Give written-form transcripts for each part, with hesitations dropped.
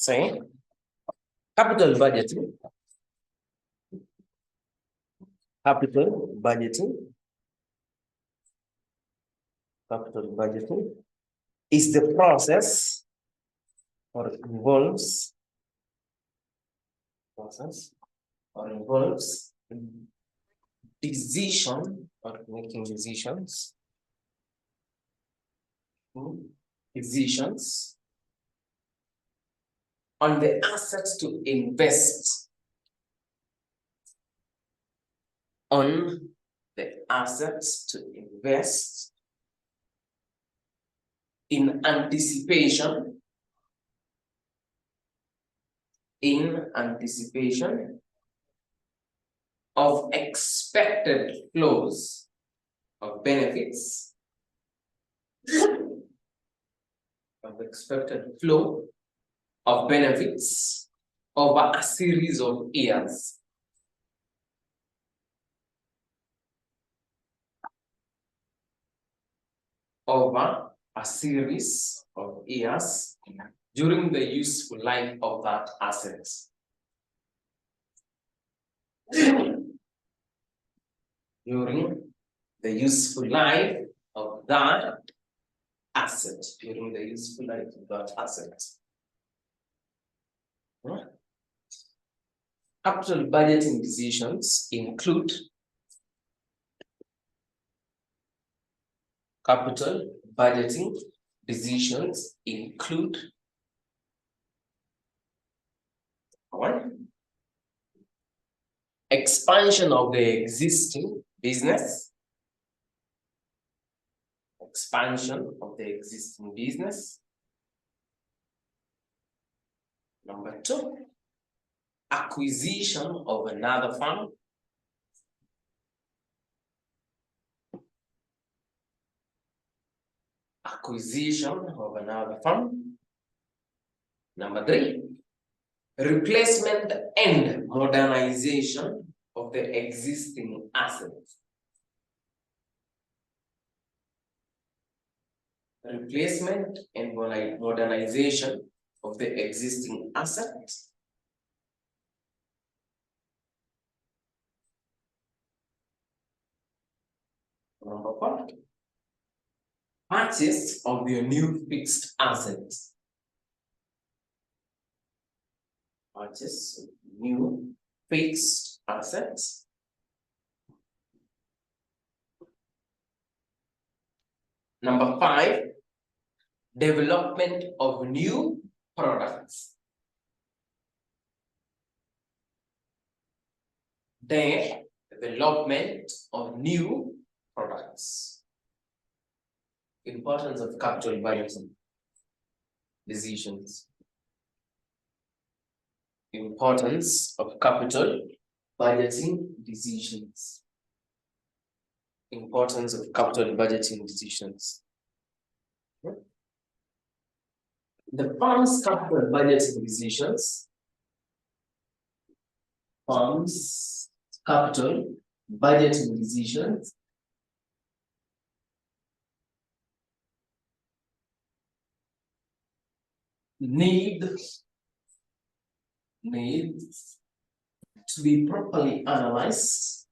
Say, capital budgeting. Capital budgeting. Capital budgeting is the process or involves decision or making decisions on the assets to invest in anticipation of expected flows of benefits over a series of years. During the useful life of that asset. During the useful life of that asset. Capital budgeting decisions include one, expansion of the existing business. Number two, acquisition of another firm. Number three, replacement and modernization of the existing assets. Replacement and modernization of the existing assets. Number four, purchase of the new fixed assets. Number five, development of new products. Importance of capital budgeting decisions. The firm's capital budgeting decisions. Need to be properly analyzed.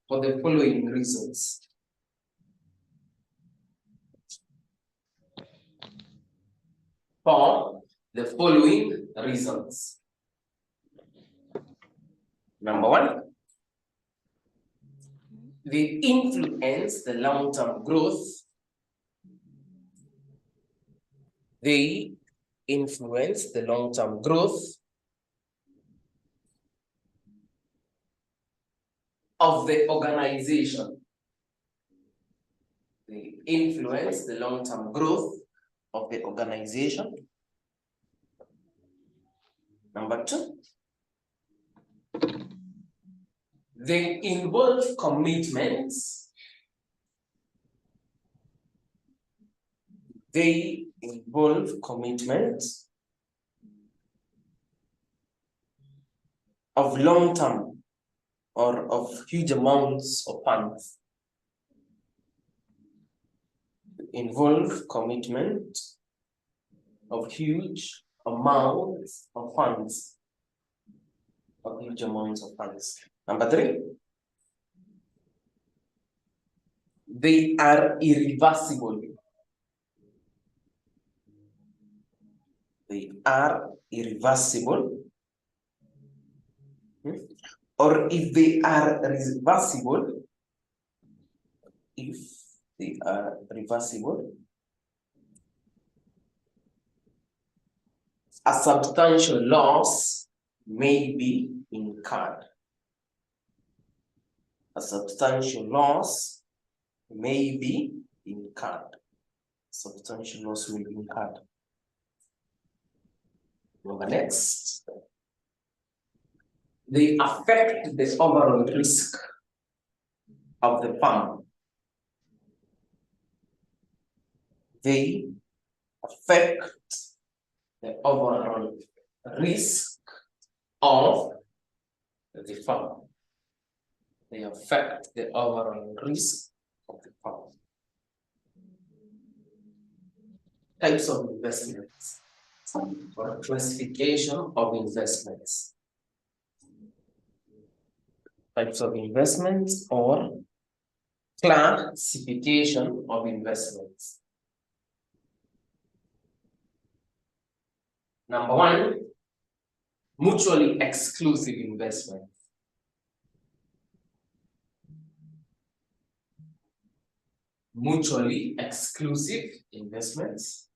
For the following reasons. Number one, they influence the long-term growth. Of the organization. Number two, they involve commitments. Of long-term or of huge amounts of funds involve commitment of huge amounts of funds. Of huge amounts of funds. Number 3, they are irreversible. They are irreversible. Or if they are reversible, a substantial loss may be incurred. A substantial loss may be incurred. Substantial loss will be incurred. Number next, they affect the overall risk of the firm. They affect the overall risk of the firm. They affect the overall risk of the firm. Types of investments or classification of investments. Types of investments or classification of investments. Number 1, mutually exclusive investments. Mutually exclusive investments.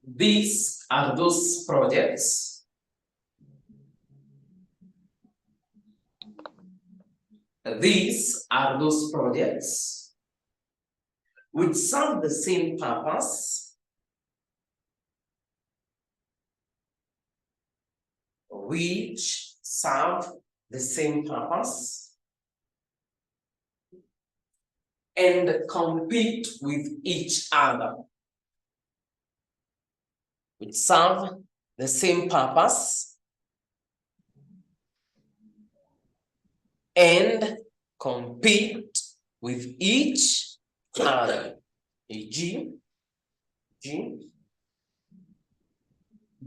These are those projects which serve the same purpose, and compete with each other. Which serve the same purpose and compete with each other. E.g.,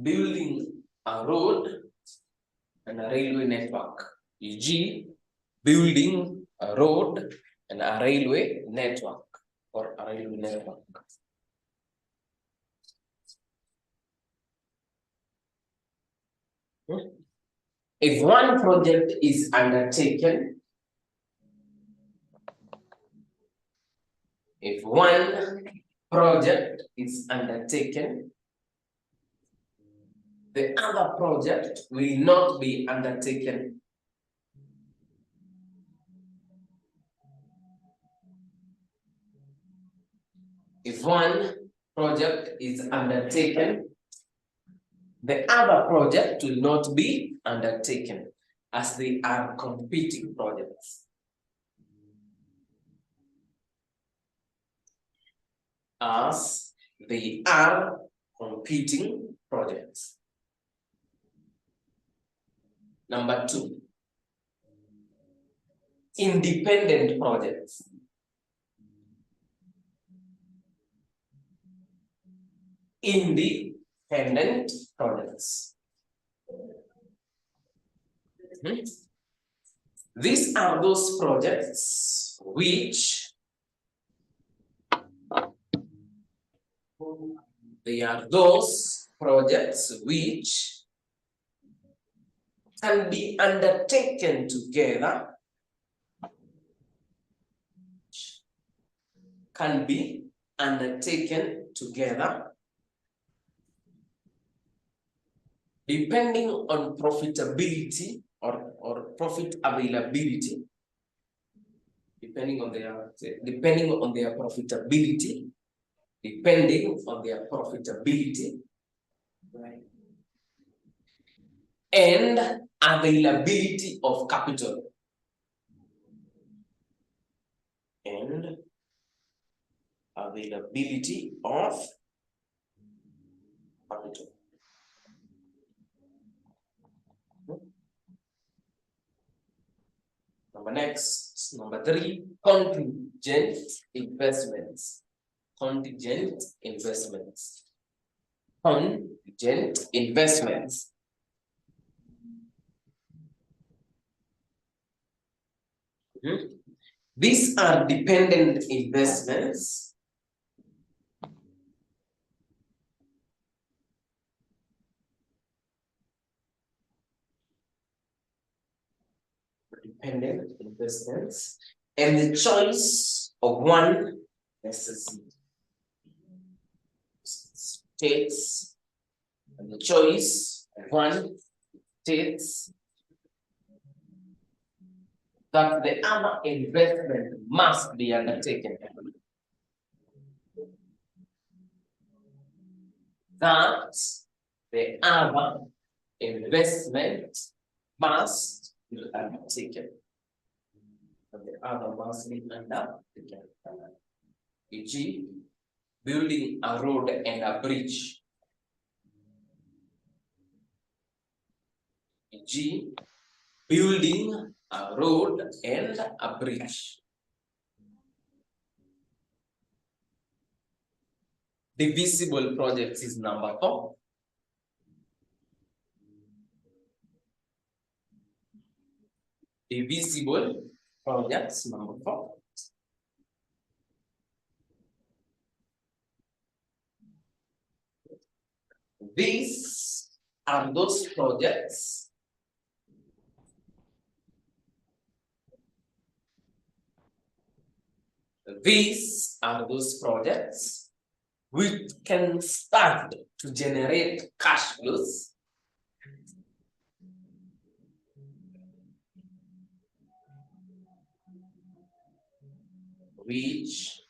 building a road and a railway network. E.g., building a road and a railway network or a railway network. If one project is undertaken, the other project will not be undertaken. If one project is undertaken, the other project will not be undertaken, as they are competing projects. As they are competing projects. Number 2, independent projects. Independent projects. These are those projects which can be undertaken together. Depending on profitability or profit availability, depending on their profitability, and availability of capital. Number 3, contingent investments. Contingent investments. Contingent investments. These are dependent investments. Dependent investments, and the choice of one necessity states, and the choice of one states that the other investment must be undertaken. That the other investment must be undertaken. The other must be undertaken. E.g., building a road and a bridge. E.g., building a road and a bridge. Divisible projects is number 4. Divisible projects, number 4. These are those projects which can start to generate cash flows which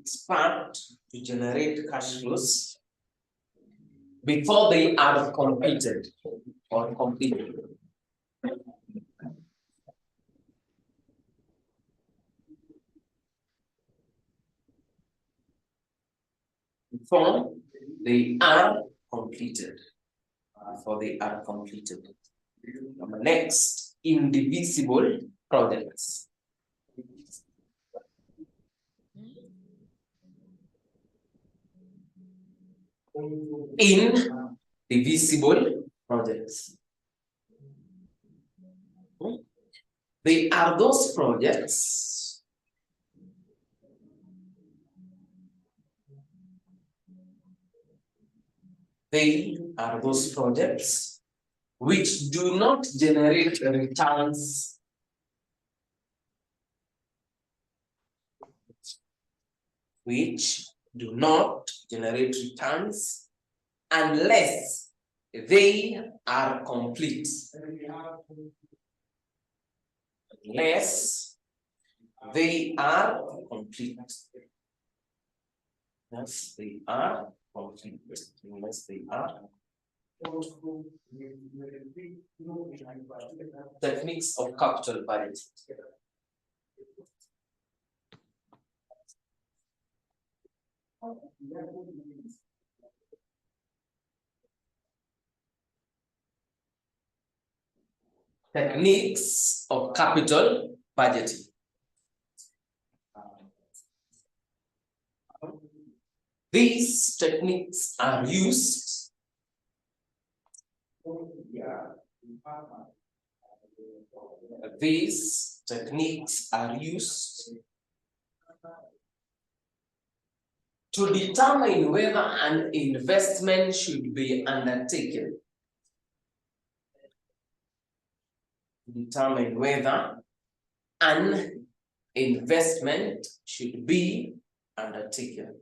start to generate cash flows before they are completed or completed. Before they are completed. Next, indivisible projects. Indivisible projects. They are those projects which do not generate returns unless they are complete. Unless they are complete. Techniques of capital budget. Techniques of capital budgeting. These techniques are used to determine whether an investment should be undertaken. Determine whether an investment should be undertaken.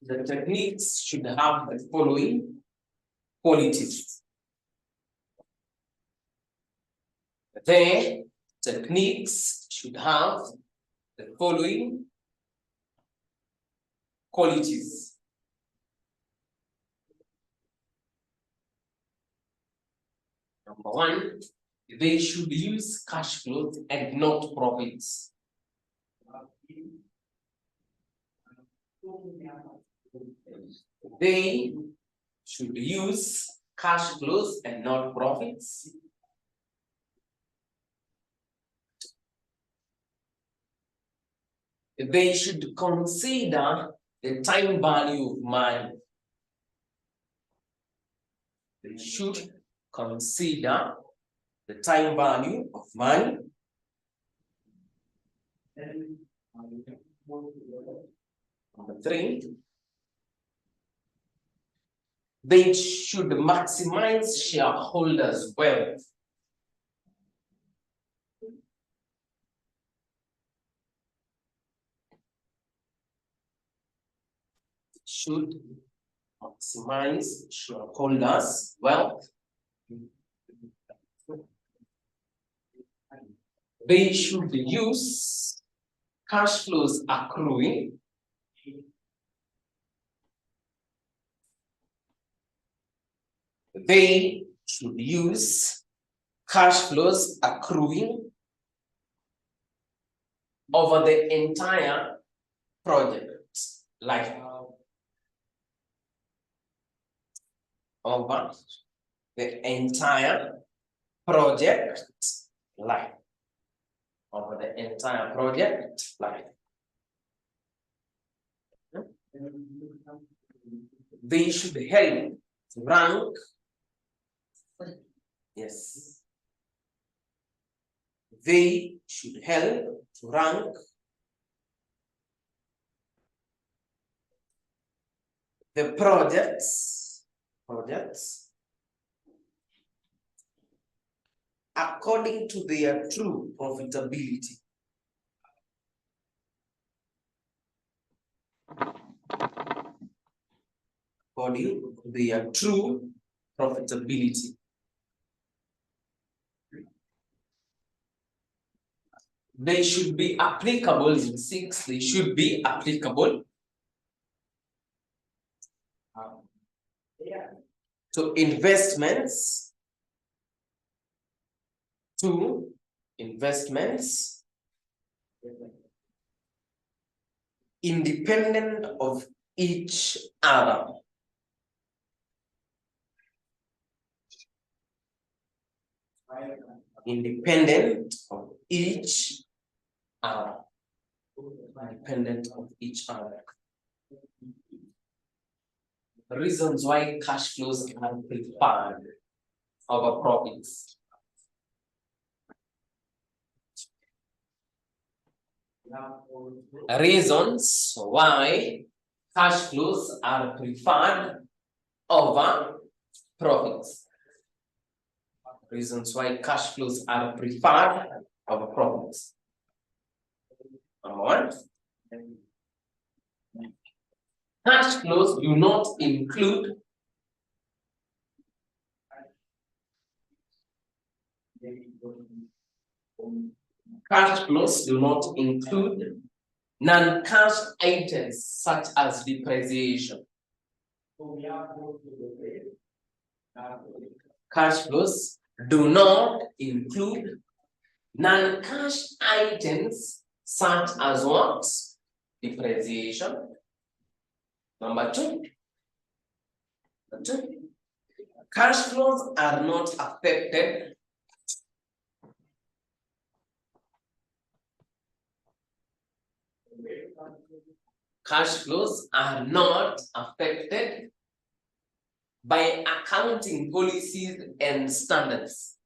The techniques should have the following qualities. The techniques should have the following qualities. Number 1, they should use cash flows and not profits. They should use cash flows and not profits. They should consider the time value of money. They should consider the time value of money. Number 3, they should maximize shareholders' wealth. Should maximize shareholders' wealth. They should use cash flows accruing. They should use cash flows accruing over the entire project life. Over the entire project life. Over the entire project life. They should help rank. Yes. They should help to rank the projects according to their true profitability. According to their true profitability. They should be applicable in 6. They should be applicable to investments, independent of each other. Independent of each other. Independent of each other. The reasons why cash flows are preferred over profits. Reasons why cash flows are preferred over profits. Reasons why cash flows are preferred over profits. Number 1. Cash flows do not include non-cash items such as depreciation. Cash flows do not include non-cash items such as what? Depreciation. Number 2. Cash flows are not affected by accounting policies and standards.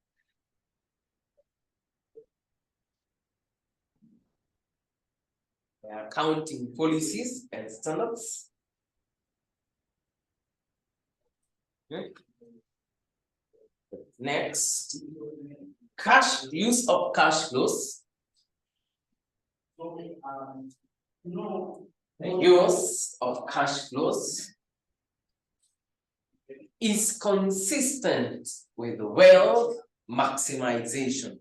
By accounting policies and standards. Okay. Next, use of cash flows. The use of cash flows is consistent with wealth maximization.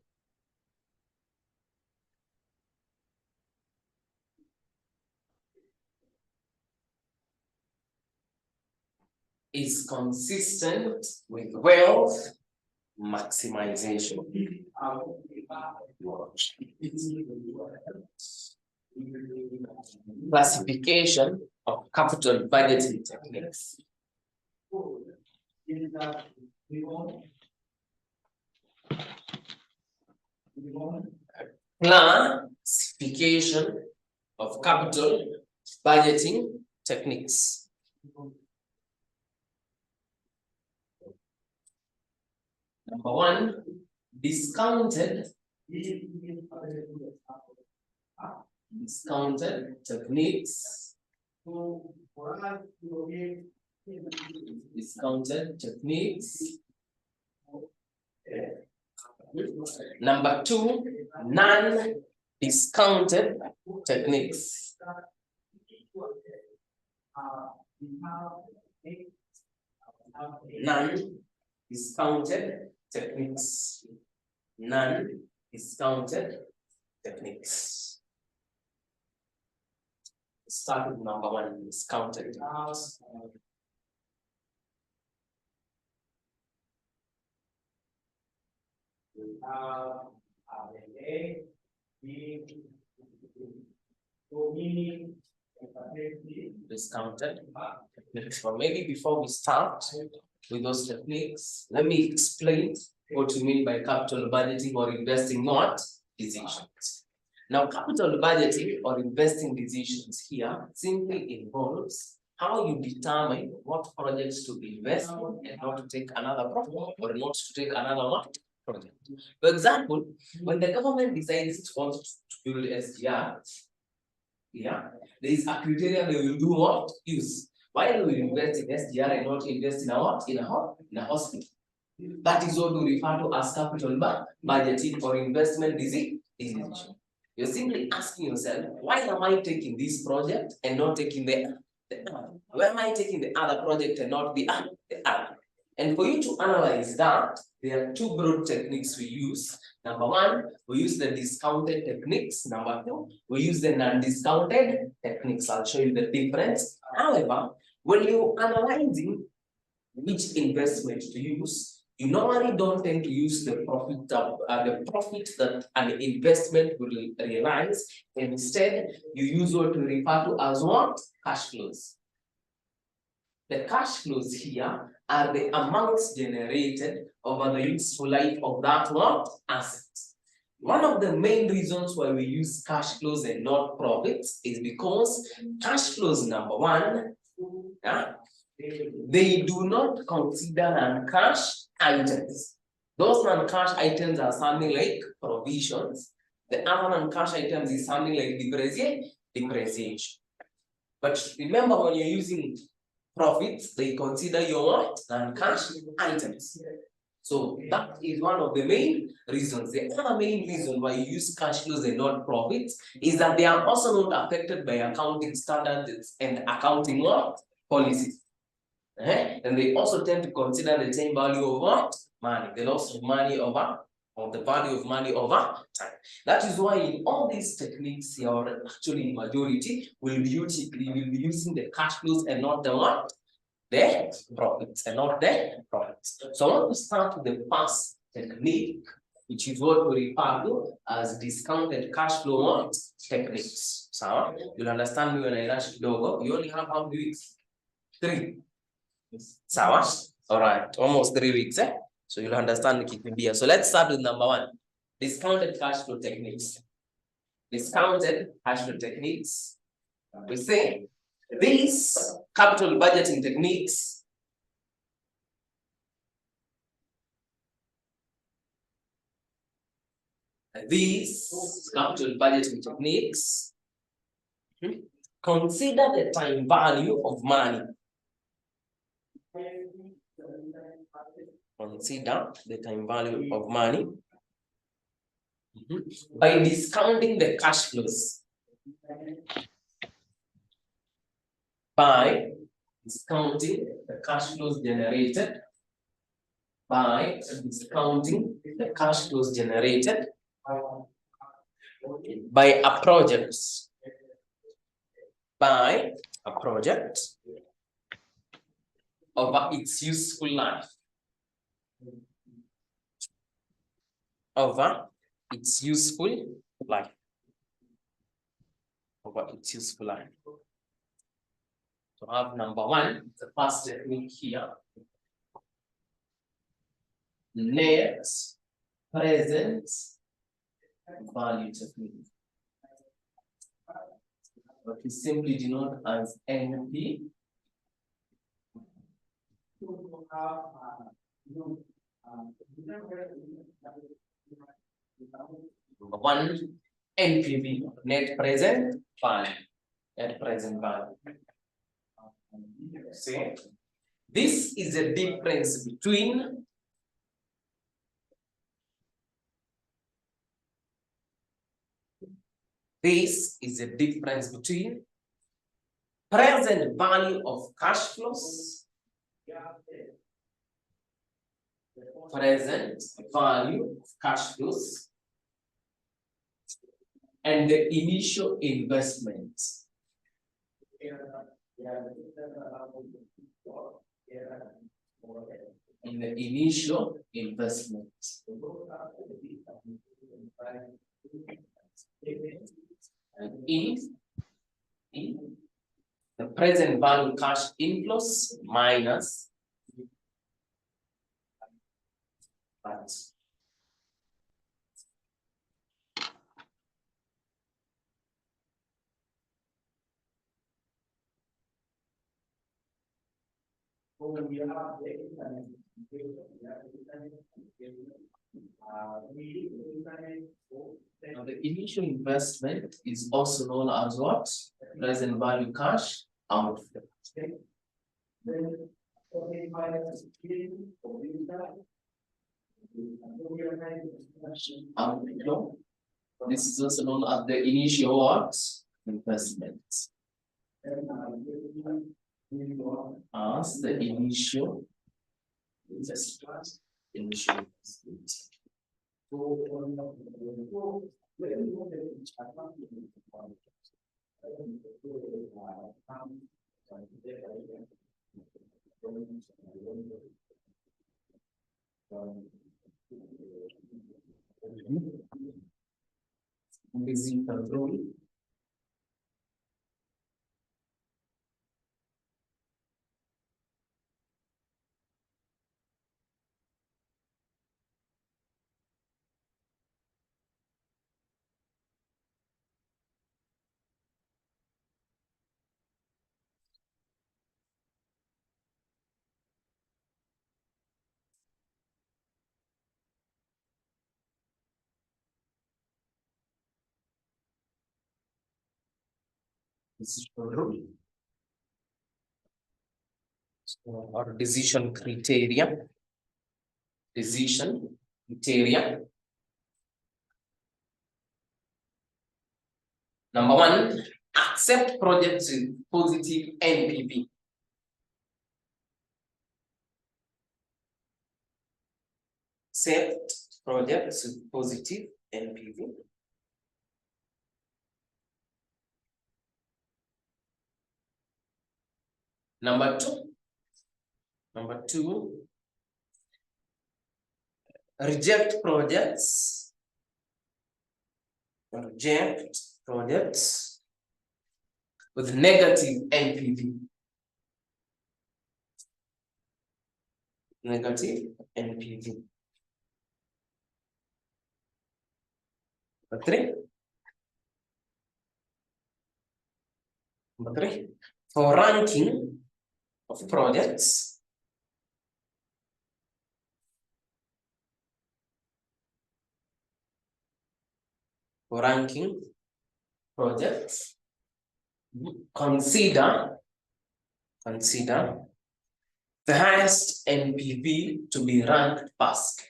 Is consistent with wealth maximization. Classification of capital budgeting techniques. Classification of capital budgeting techniques. Number one, discounted techniques. Discounted techniques. Number two, non-discounted techniques. Non-discounted techniques. Non-discounted techniques. Start with number one, discounted techniques. Discounted techniques. But maybe before we start with those techniques, let me explain what you mean by capital budgeting or investing what decisions. Now, capital budgeting or investing decisions here simply involves how you determine what projects to invest in and not to take another project or not to take another what project. For example, when the government decides it wants to build SGR, there is a criteria they will do what? Use. Why do we invest in SGR and not invest in a what? In a hospital? That is what we refer to as capital budgeting or investment decision. You're simply asking yourself, why am I taking this project and not taking the other? Why am I taking the other project and not the other? And for you to analyze that, there are two broad techniques we use. Number one, we use the discounted techniques. Number two, we use the non-discounted techniques. I'll show you the difference. However, when you're analyzing which investment to use, you normally don't tend to use the profit that an investment will realize. And instead, you use what we refer to as what? Cash flows. The cash flows here are the amounts generated over the useful life of that what? Asset. One of the main reasons why we use cash flows and not profits is because cash flows, number one, they do not consider non-cash items. Those non-cash items are something like provisions. The other non-cash items is something like depreciation. But remember, when you're using profits, they consider your what? Non-cash items. So that is one of the main reasons. The other main reason why you use cash flows and not profits is that they are also not affected by accounting standards and accounting what? Policies. And they also tend to consider the time value of what? Money, the loss of money over, or the value of money over time. That is why in all these techniques, or actually in majority, we will be using the cash flows and not the what? The profits and not the profits. So I want to start with the first technique, which is what we refer to as discounted cash flow techniques. So you'll understand me when I rush kidogo. You only have how many weeks? 3. Sawa? All right, almost 3 weeks. So you'll understand Kikimbia. So let's start with number one, discounted cash flow techniques. Discounted cash flow techniques. We say these capital budgeting techniques consider the time value of money. Consider the time value of money by discounting the cash flows. By discounting the cash flows generated. By discounting the cash flows generated by a project. By a project over its useful life. Over its useful life. Over its useful life. So I have number one, the first technique here. Net present value technique. What we simply denote as NP. Number one, NPV, net present value. Net present value. See, this is a difference between present value of cash flows, present value of cash flows, and the initial investment. In the initial investment. And in the present value cash inflows minus that. Now the initial investment is also known as what? Present value cash outflow. Outflow. This is also known as the initial what? Investment. As the initial investment. Initial investment. Busy control. Or decision criteria. Decision criteria. Number one, accept projects with positive NPV. Accept projects with positive NPV. Number two, reject projects with negative NPV. Negative NPV. Number three, for ranking of projects, consider the highest NPV to be ranked first.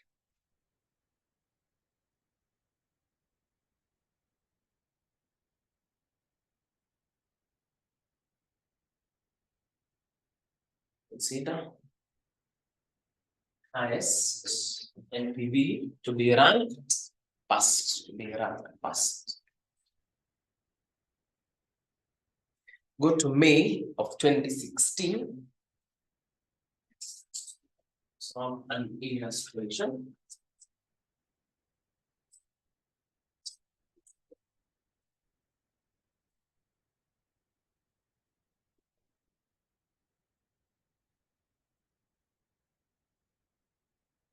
Consider highest NPV to be ranked first. Go to May of 2016. From an illustration.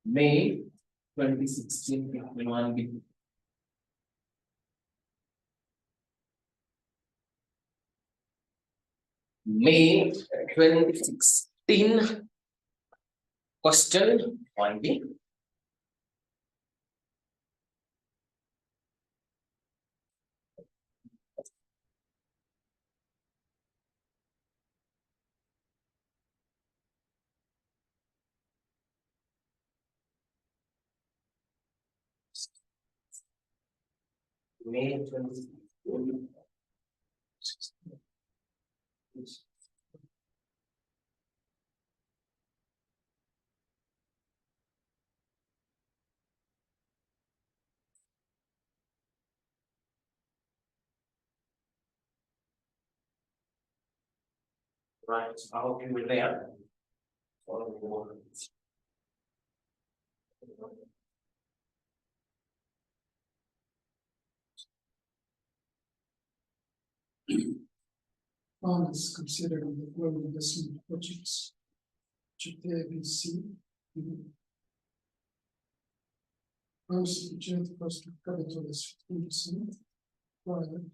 May 2016 51B. May 2016 question 1B. May 2016. Right, I hope you were there. Funds considered in the following investment projects. Project A, B, C. First, project cost of capital is 15%.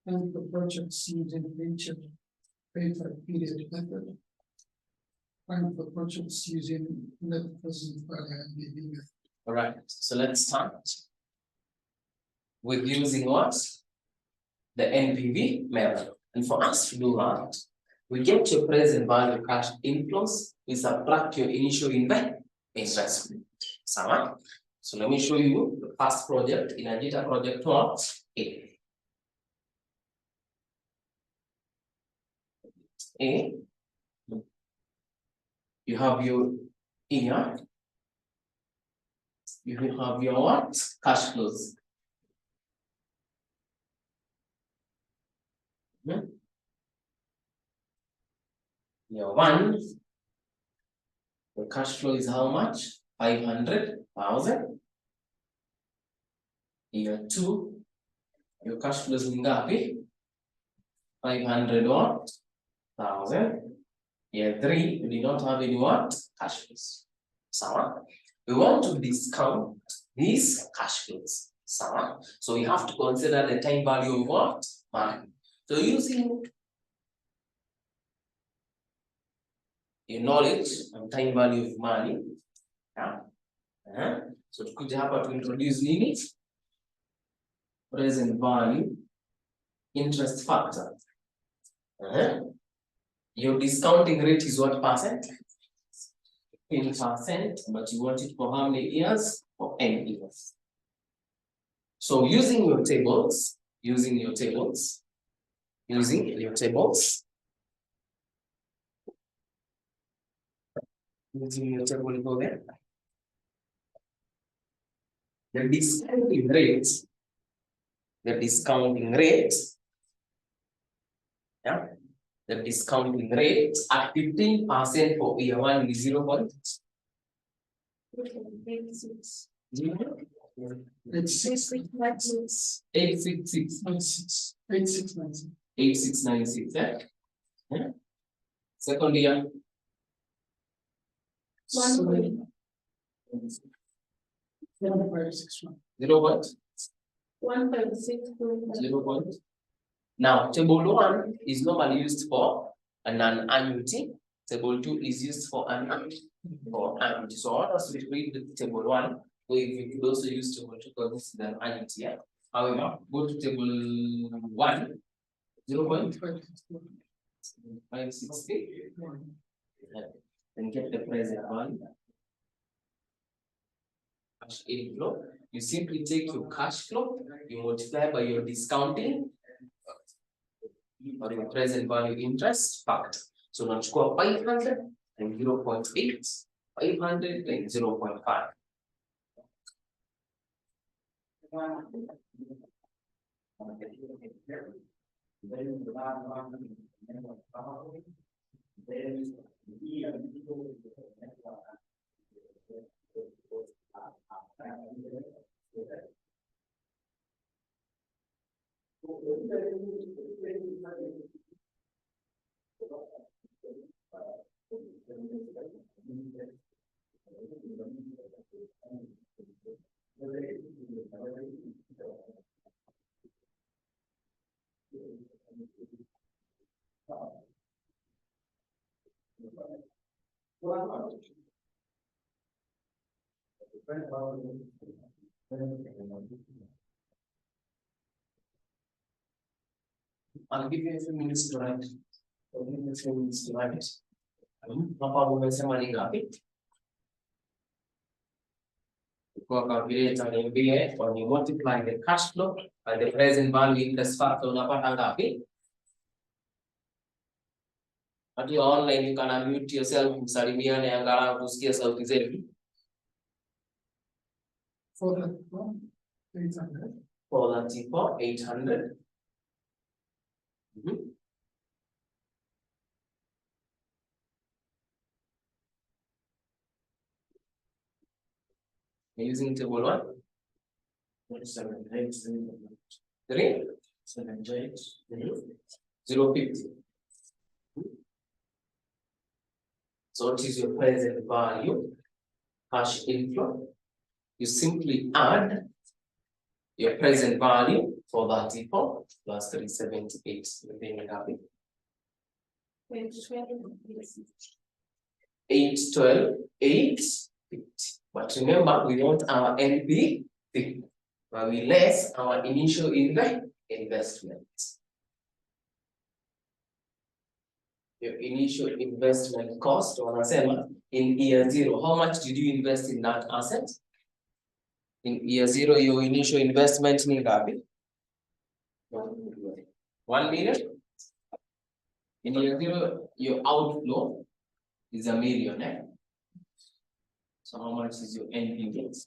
And the projects using venture paper period method. And the projects using net present value and NPV method. All right, so let's start with using what? The NPV method. And for us to do that, we get your present value cash inflows, we subtract your initial investment. So let me show you the first project in Agita project what? A. You have your year. You have your what? Cash flows. Year one, the cash flow is how much? 500,000. Year two, your cash flow is ngapi? 500,000. Year three, you did not have any what? Cash flows. So we want to discount these cash flows. So we have to consider the time value of what? Money. So using your knowledge and time value of money. So tukuja hapa to introduce nini? Present value interest factor. Your discounting rate is what percent? 10%, but you want it for how many years? For n years. So using your tables, using your table, go there. The discounting rate, the discounting rate at 15% for year one is 0.86. 8696. Second year. 1561. 0.156. Now, table 1 is normally used for an annuity. Table 2 is used for an annuity. So what else we read the table 1? We could also use table 2 because this is an annuity. Yeah? However, go to table 1, 0.560. Then get the present value. Cash inflow. You simply take your cash flow, you multiply by your discounting or your present value interest factor. So now score 500 and 0.8, 500 and 0.5. I'll give you a few minutes to write. I'll give you a few minutes to write. Hapa umesema ni ngapi? Kwa calculator niambie, when you multiply the cash flow by the present value interest factor unapata ngapi? At your online you can unmute yourself, msalimiane angalau kusikia sauti zenu. 434,800. 434,800. Using table 1. 3. 0.50. So what is your present value? Cash inflow. You simply add your present value for 34 plus 378. Then happy. 812, 850. But remember, we want our NP, but we less our initial investment. Your initial investment cost, in year 0, how much did you invest in that asset? In year 0, your initial investment ni ngapi? 1 million. In year 0, your outflow is $1 million. So how much is your NPV?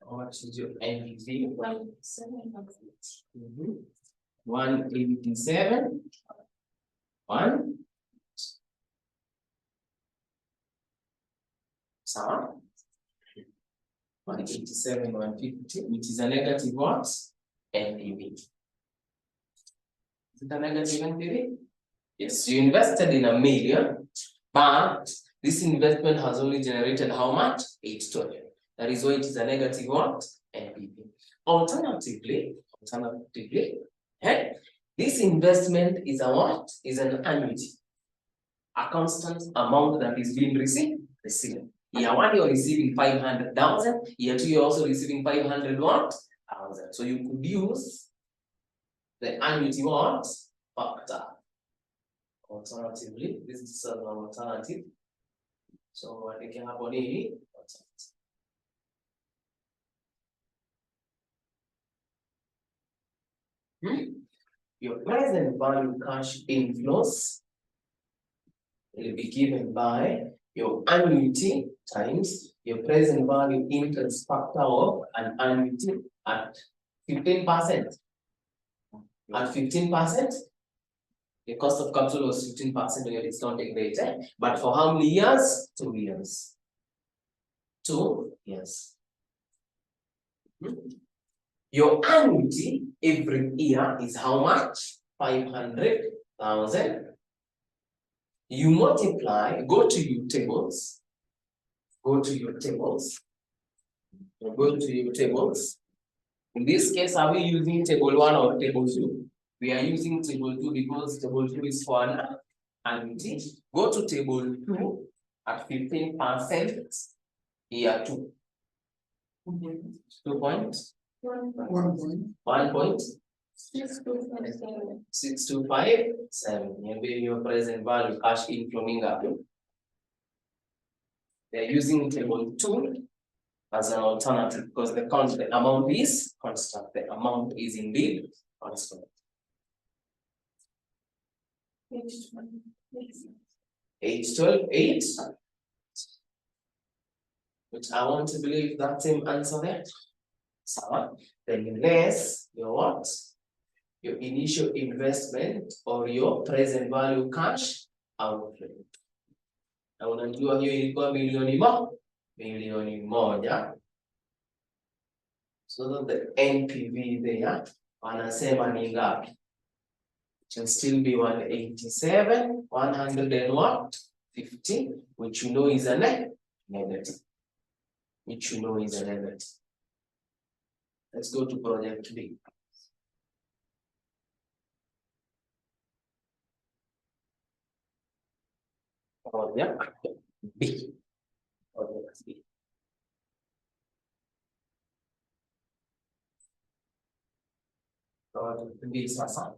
How much is your NPV? 187. 1. So 187, 150, which is a negative what? NPV. Is it a negative NPV? Yes, you invested in $1 million, but this investment has only generated how much? 812. That is why it is a negative what? NPV. Alternatively, this investment is a what? Is an annuity. A constant amount that is being received. Year 1, you're receiving 500,000. Year 2, you're also receiving 500 what? 1,000. So you could use the annuity what? Factor. Alternatively, this is an alternative. So I can have on any Your present value cash inflows will be given by your annuity times your present value interest factor of an annuity at 15%. At 15%, the cost of capital was 15% when your discounting rate. But for how many years? 2 years. 2 years. Your annuity every year is how much? 500,000. You multiply, go to your tables. Go to your tables. In this case, are we using table 1 or table 2? We are using table 2 because table 2 is for an annuity. Go to table 2 at 15% year 2. 2 points. 1 point. 6257. Maybe your present value cash inflow mingapi? They're using table 2 as an alternative because the amount is constant. The amount is indeed constant. 812, 8. Which I want to believe that same answer there. So then less your what? Your initial investment or your present value cash outflow. Na unajua hiyo ilikuwa milioni moja. So that the NPV there wanasema ni ngapi? It can still be 187, 100 and what? 50, which you know is a negative, which you know is a negative. Let's go to project B. Project B. Project B. Project B is assigned.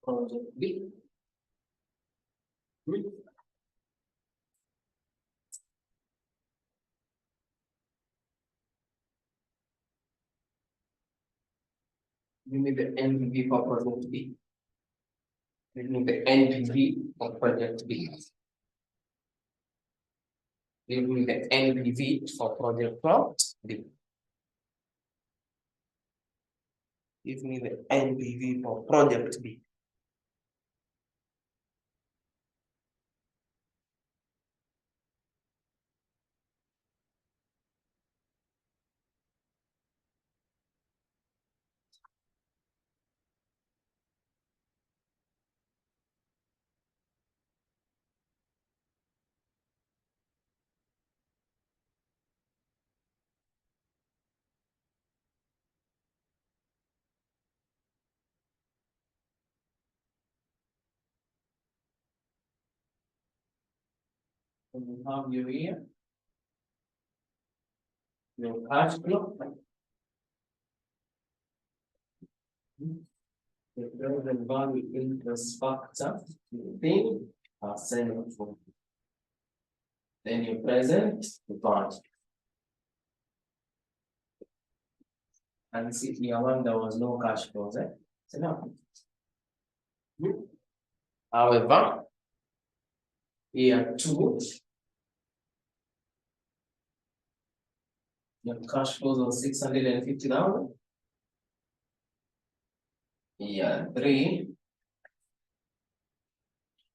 Project B. Give me the NPV for project B. Give me the NPV for project B. Give me the NPV for project B. Give me the NPV for project B. And we have you here. Your cash flow. The present value interest factor, thing, percent. Then your present value. And see here one there was no cash flows, eh? So now. However, here two. Your cash flows of 650,000. Yeah, three.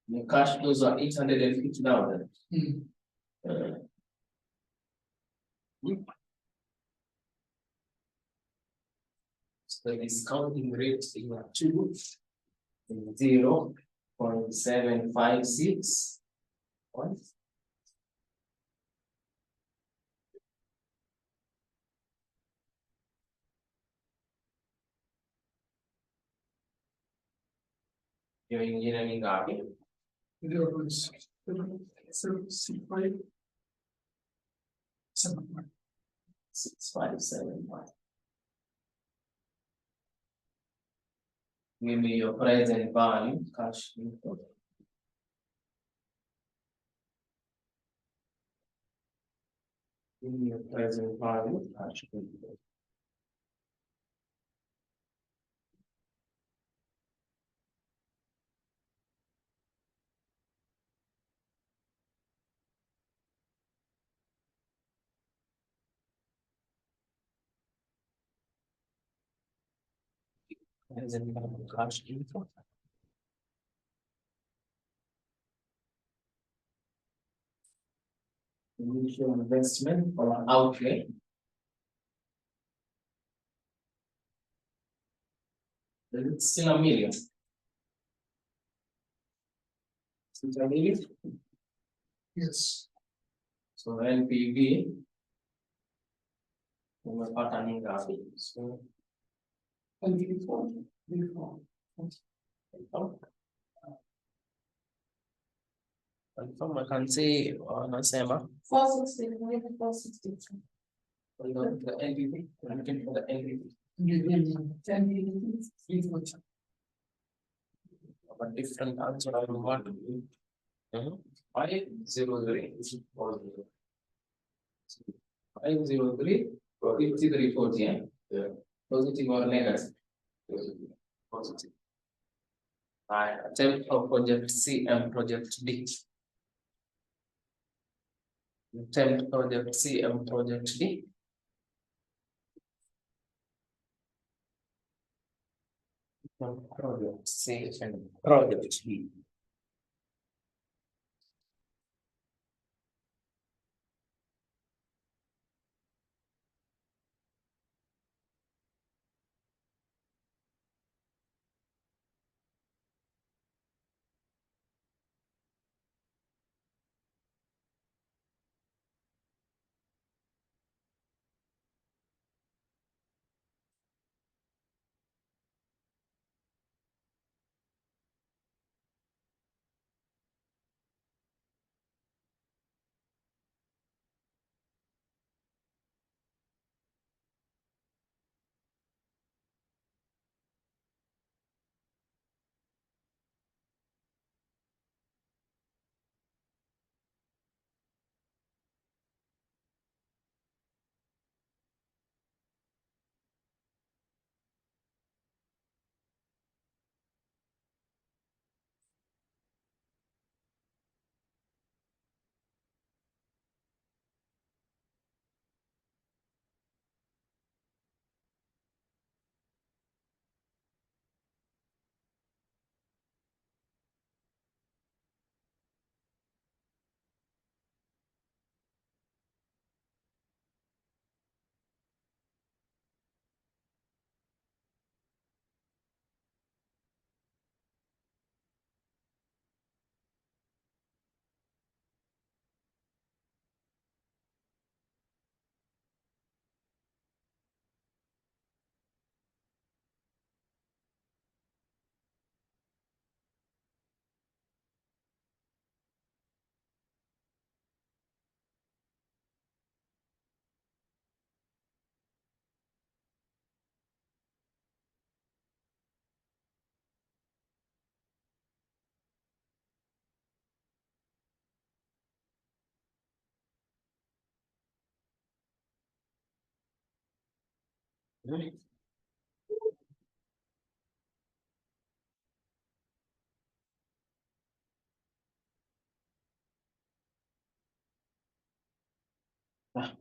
The cash flows are 850,000. So the discounting rate is 0.756. What? Your engineering guardian. 0.6575. 6575. Give me your present value, cash inflow. Give me your present value, cash inflow. Present value, cash inflow. Initial investment or outlay. It's still a million. Still a million. Yes. So NPV. Umepata ni ngapi? So And before. confirm I can say wanasema 460. the NPV. I'm looking for the NPV. A different answer I will want. 503 503 5340, yeah. Positive or negative? Positive. I attempt for project C and project D. Attempt project C and project D. Project C and project D.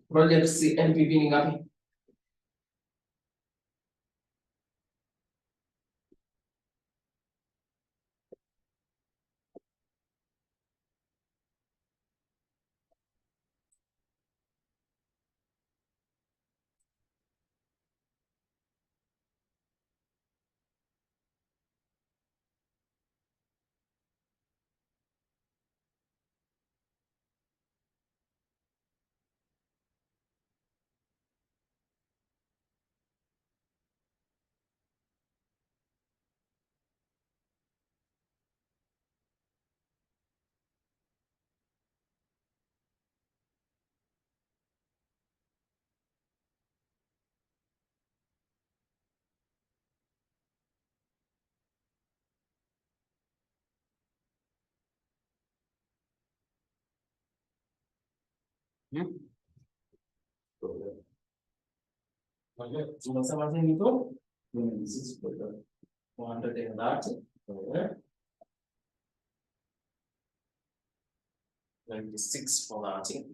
Project C NPV ni ngapi? Tunasema nini tu? 130. 96 for 30.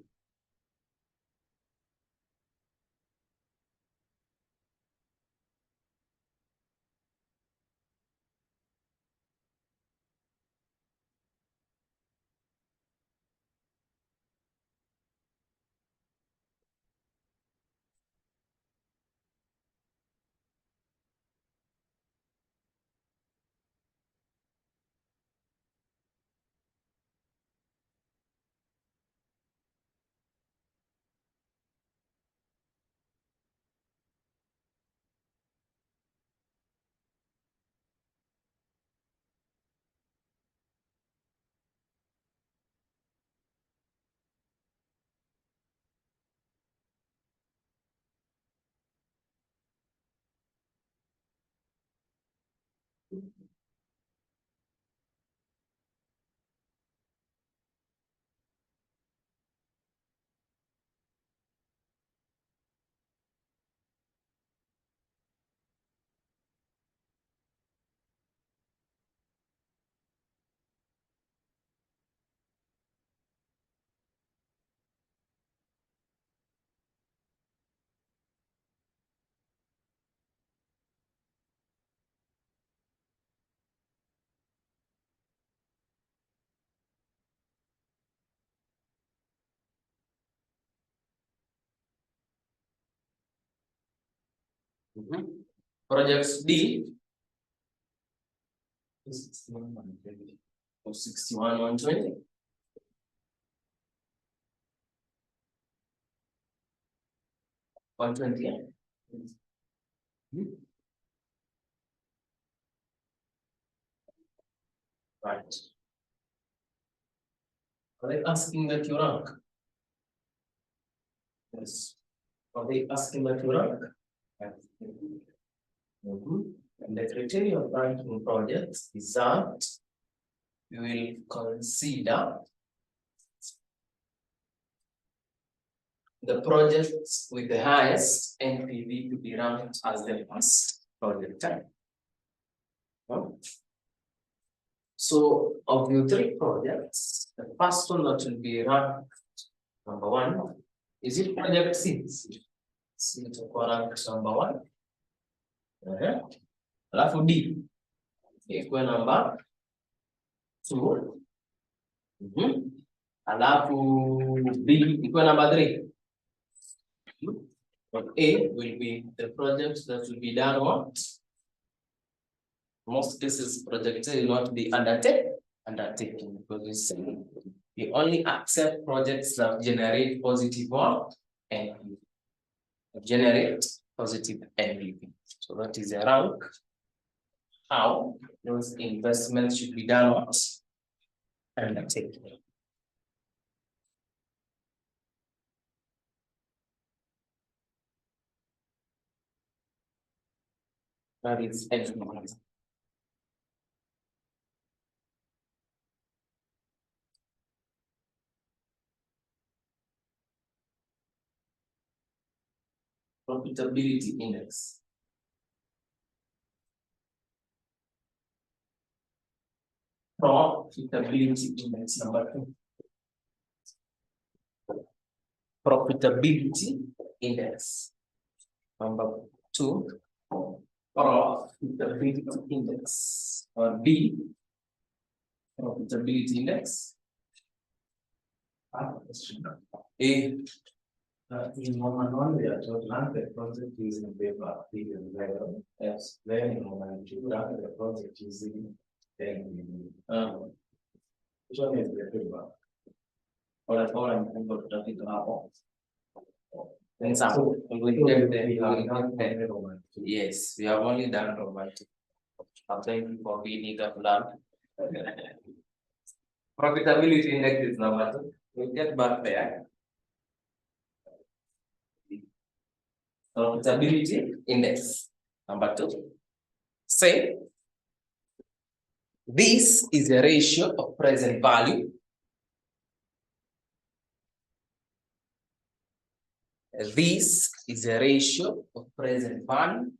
Projects D is 61, 120. 120, yeah. Right. Are they asking that you rank? Yes. Are they asking that you rank? And the criteria of ranking projects is that we will consider the projects with the highest NPV to be ranked as the first project type. So of your 3 projects, the first one that will be ranked number 1, is it project C? C to ranked number 1. Alafu D ikuwe number 2. Alafu B ikuwe number 3. But A will be the project that will be done what? Most cases, project A will not be undertaken because we say we only accept projects that generate positive NPV. Generate positive NPV. So that is a rank. How those investments should be done what? Undertaken. That is NPV. Profitability index. Profitability index number 2. Profitability index number 2. Profitability index, or B, profitability index. A. In Moment 1, we are told run the project using paper, period, level. Yes. Then in Moment 2, run the project using pen. Which one is the paper? Pole mkubwa tutafika hapo. Then So, some we we get have the done only Moment 2. yes, we have only done romantic. Something for we need to learn. Profitability index is number 2. We'll get back there. Profitability index number 2. Say this is a ratio of present value. This is a ratio of present value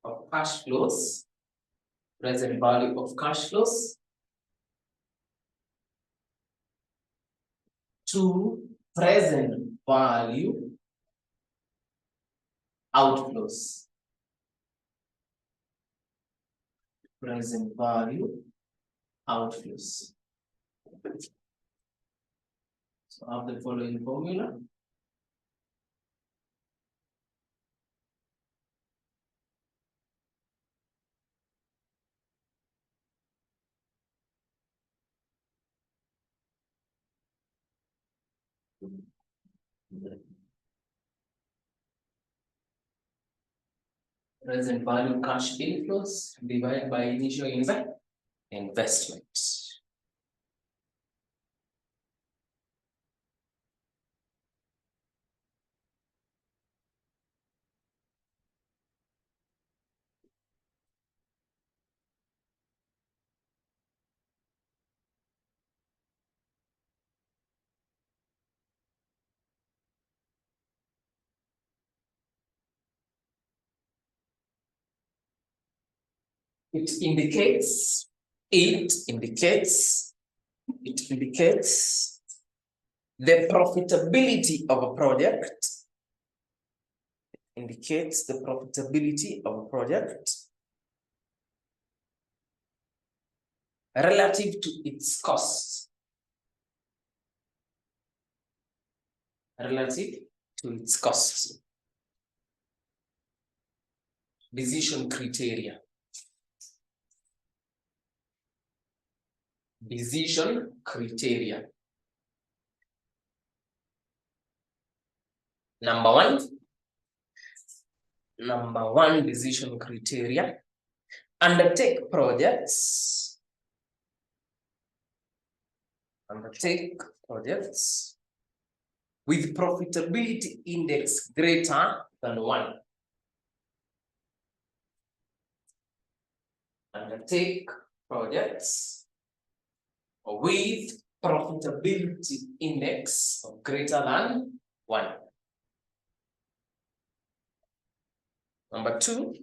of cash flows, present value of cash flows to present value outflows. Present value outflows. So I have the following formula. Present value cash inflows divided by initial investment. It indicates the profitability of a project. Indicates the profitability of a project relative to its cost. Relative to its cost. Decision criteria. Decision criteria. Number one decision criteria. Undertake projects. Undertake projects with profitability index greater than 1. Undertake projects with profitability index of greater than 1. Number 2,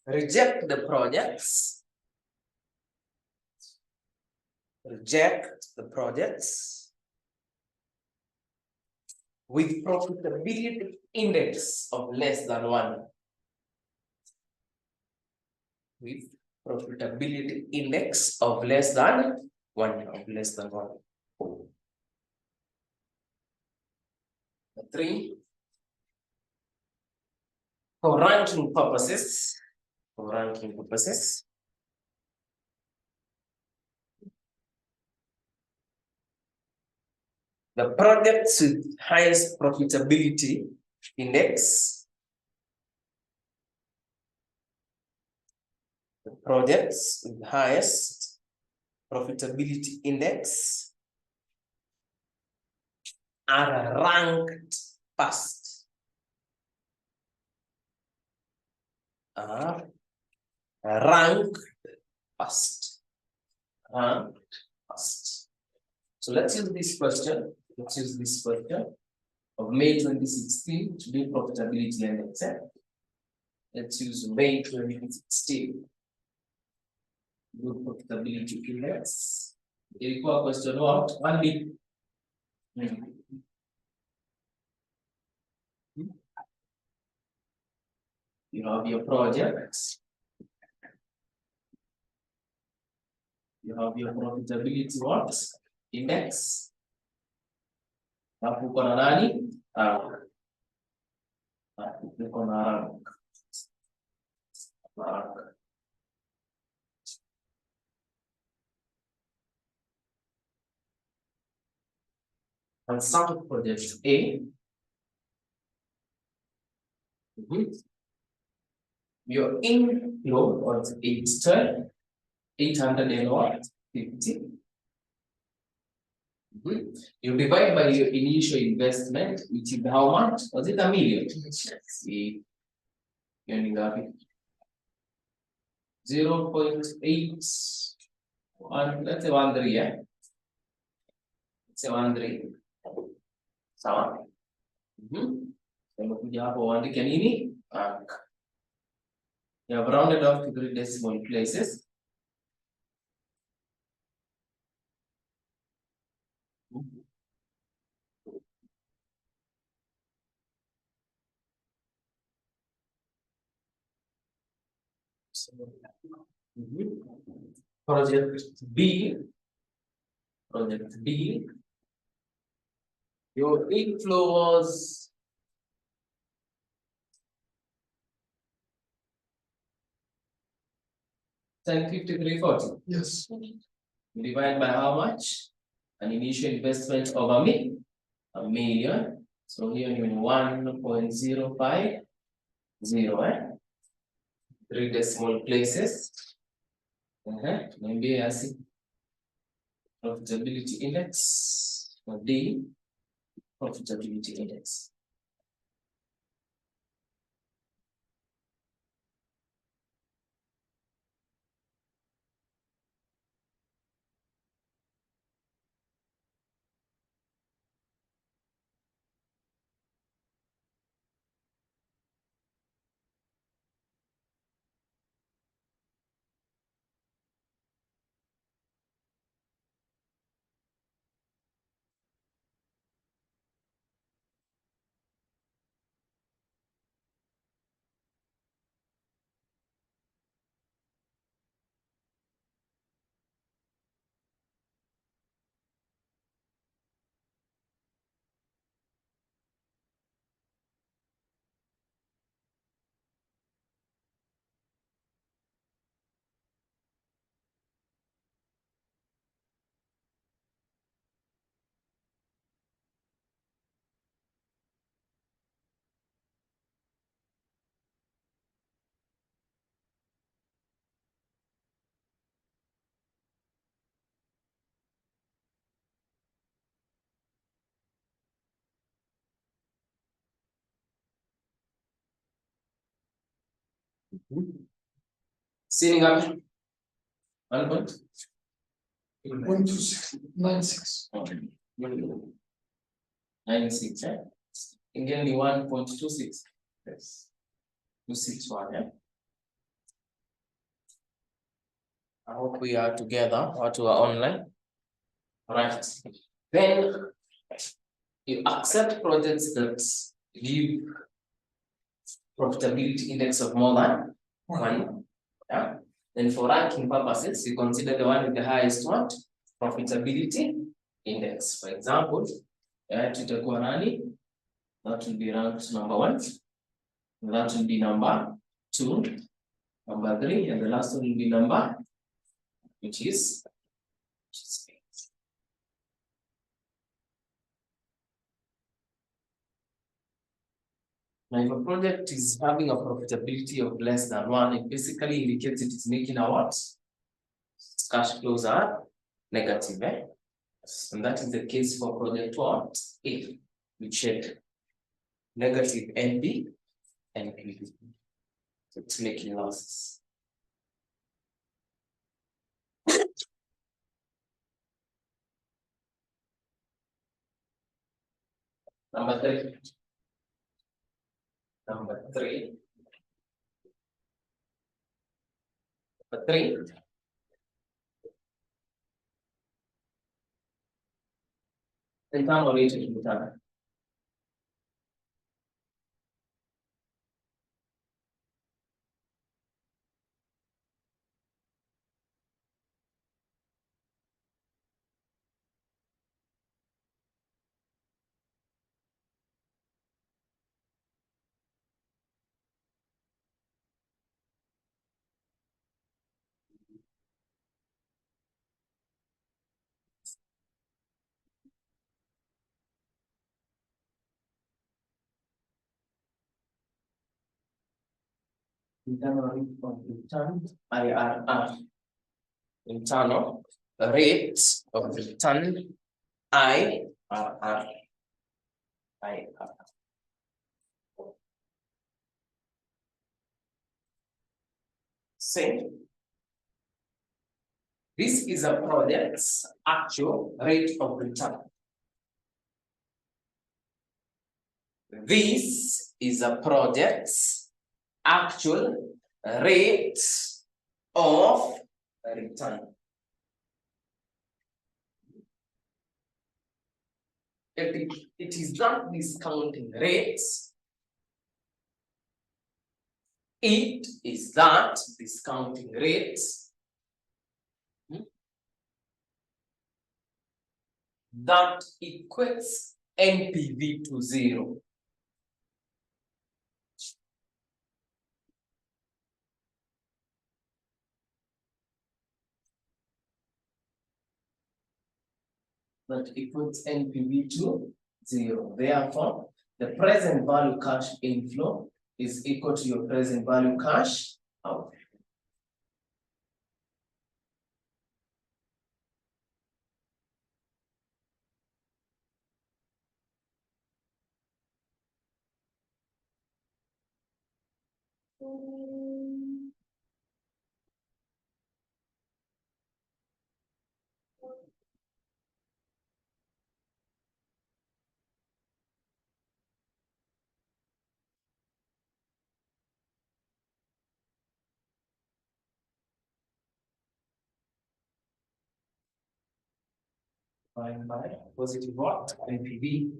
reject the projects. Reject the projects with profitability index of less than 1. With profitability index of less than 1. Number 3, for ranking purposes. The projects with highest profitability index. The projects with highest profitability index are ranked first. Ranked first. So let's use this question. Of May 2016 to do profitability index. Let's use May 2016 Good profitability index. Ilikuwa question what? 1B. You have your projects. You have your profitability what? Index. Hapo uko na nani? Uko na rank. And some project A. Your inflow was 850. You divide by your initial investment, which is how much? Was it 1 million? See, you're 0.8, let's say 1.3, yeah? Let's say 1.3. Sawa? Tumekuja hapo uandike nini? You have rounded off to 3 decimal places. Project B. Your inflow was 1053.40. Yes. You divide by how much? An initial investment of a million. So here you mean 1.050, 3 decimal places. Maybe I see profitability index or D, profitability index. Seeing up 1.96. 96, eh? Again, 1.26. Yes. 261, yeah? I hope we are together or to are online. Right. Then you accept projects that give profitability index of more than 1. Yeah. Then for ranking purposes, you consider the one with the highest what? Profitability index. For example, tutakuwa nani? That will be ranked number 1. That will be number 2, number 3, and the last one will be number, which is now, if a project is having a profitability of less than 1, it basically indicates it is making a what? Cash flows are negative, eh? And that is the case for project what? A, which had negative NB and PV. So it's making losses. Number 3. Number 3. internal rate of return. Internal rate of return, IRR. Internal rate of return, IRR. IRR. Say, this is a project's actual rate of return. This is a project's actual rate of return. It is not discounting rates. It is that discounting rates that equates NPV to 0. That equates NPV to 0. Therefore, the present value cash inflow is equal to your present value cash outflow. By positive what? NPV.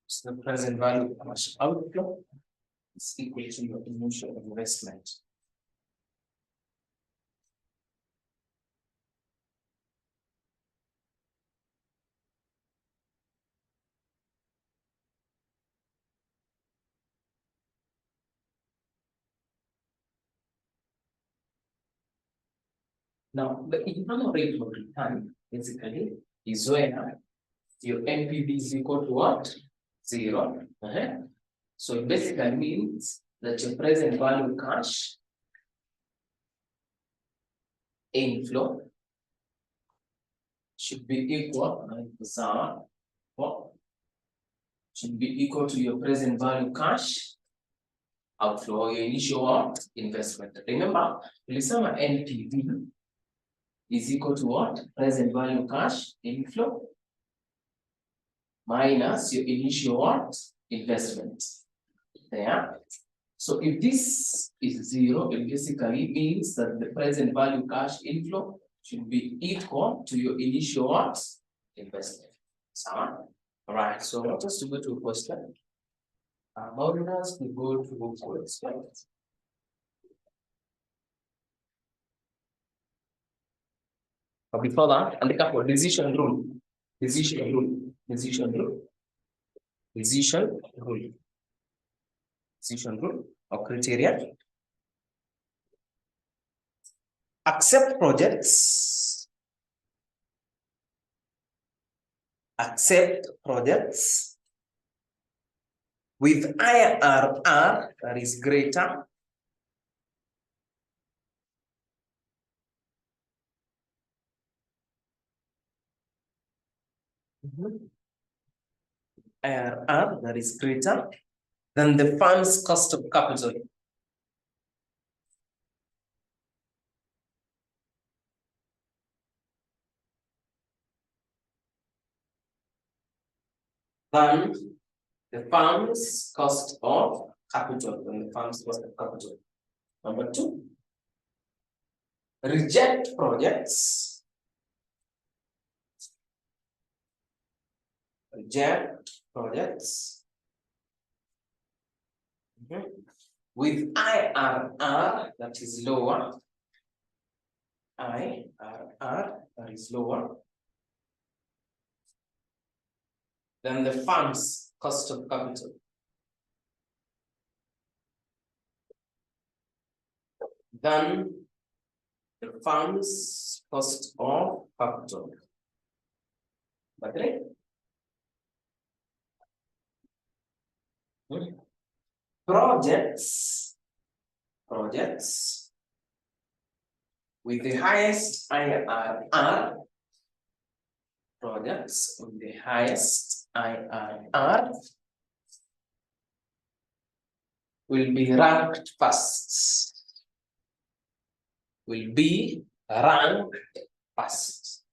So the present value cash outflow is equal to your initial investment. Now, the internal rate of return basically is where your NPV is equal to what? 0. So it basically means that your present value cash inflow should be equal, should be equal to your present value cash outflow, your initial investment. Remember, tulisema NPV is equal to what? Present value cash inflow minus your initial investment. There. So if this is 0, it basically means that the present value cash inflow should be equal to your initial investment. All right, so let us go to a question. Modules will go to question. But before that, and the decision rule. Decision rule. Decision rule. Decision rule. Decision rule or criteria. Accept projects. Accept projects with IRR that is greater IRR that is greater than the fund's cost of capital. Than the fund's cost of capital, than the fund's cost of capital. Number 2, reject projects. Reject projects with IRR that is lower. IRR that is lower than the fund's cost of capital. Than the fund's cost of capital. But projects with the highest IRR, projects with the highest IRR will be ranked first. Will be ranked first.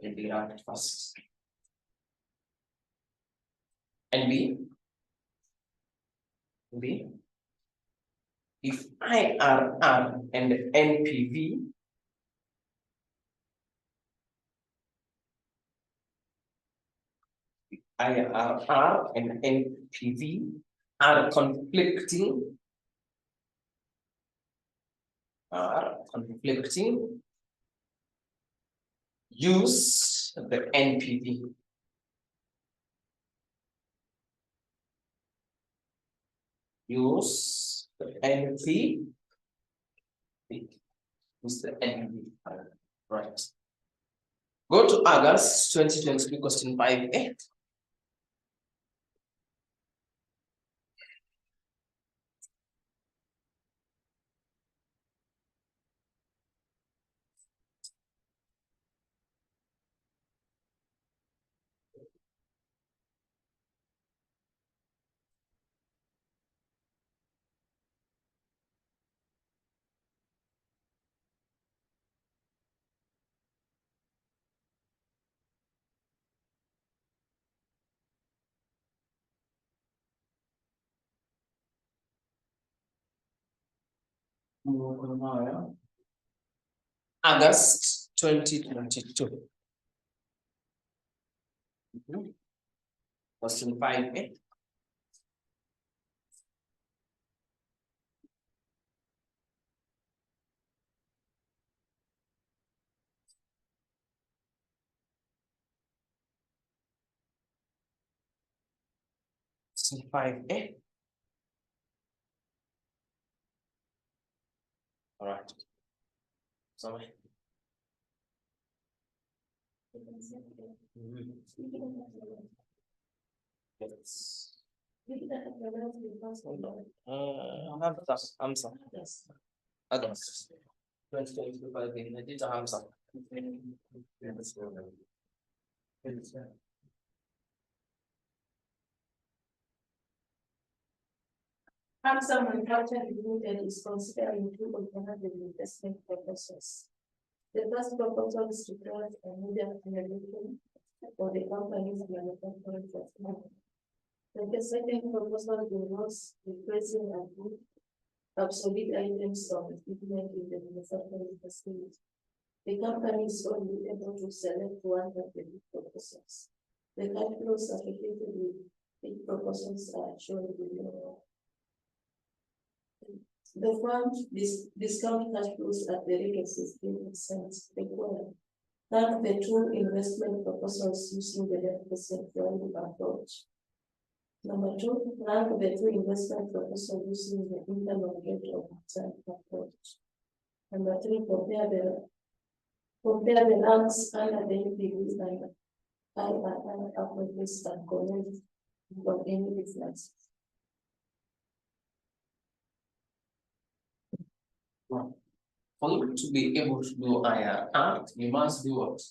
Will be ranked first. And B, if IRR and NPV IRR and NPV are conflicting, use the NPV. Use the NPV. Use the NPV. Right. Go to August 2023, question 5A. August 2022. Question 5A. Question 5A. All right. Sorry. Yes. Hamza. August. 2025 inajita Hamza. Hamza Manufacturing Limited is considering two alternative investment proposals. The first proposal is to create a media regulation for the company's manufacturing facility. The second proposal involves replacing and obsolete items of equipment in the manufacturing facility. The company is only able to select one of the proposals. The cash flows associated with the proposals are shown below. The fund discount cash flows at the rate of 15% per quarter. Rank the two investment proposals using the 11% value approach. Number two, rank the two investment proposals using the internal rate of return approach. Number three, compare the ranks under the NPV and IRR approaches and comment on any differences. For you to be able to do IRR, you must do what?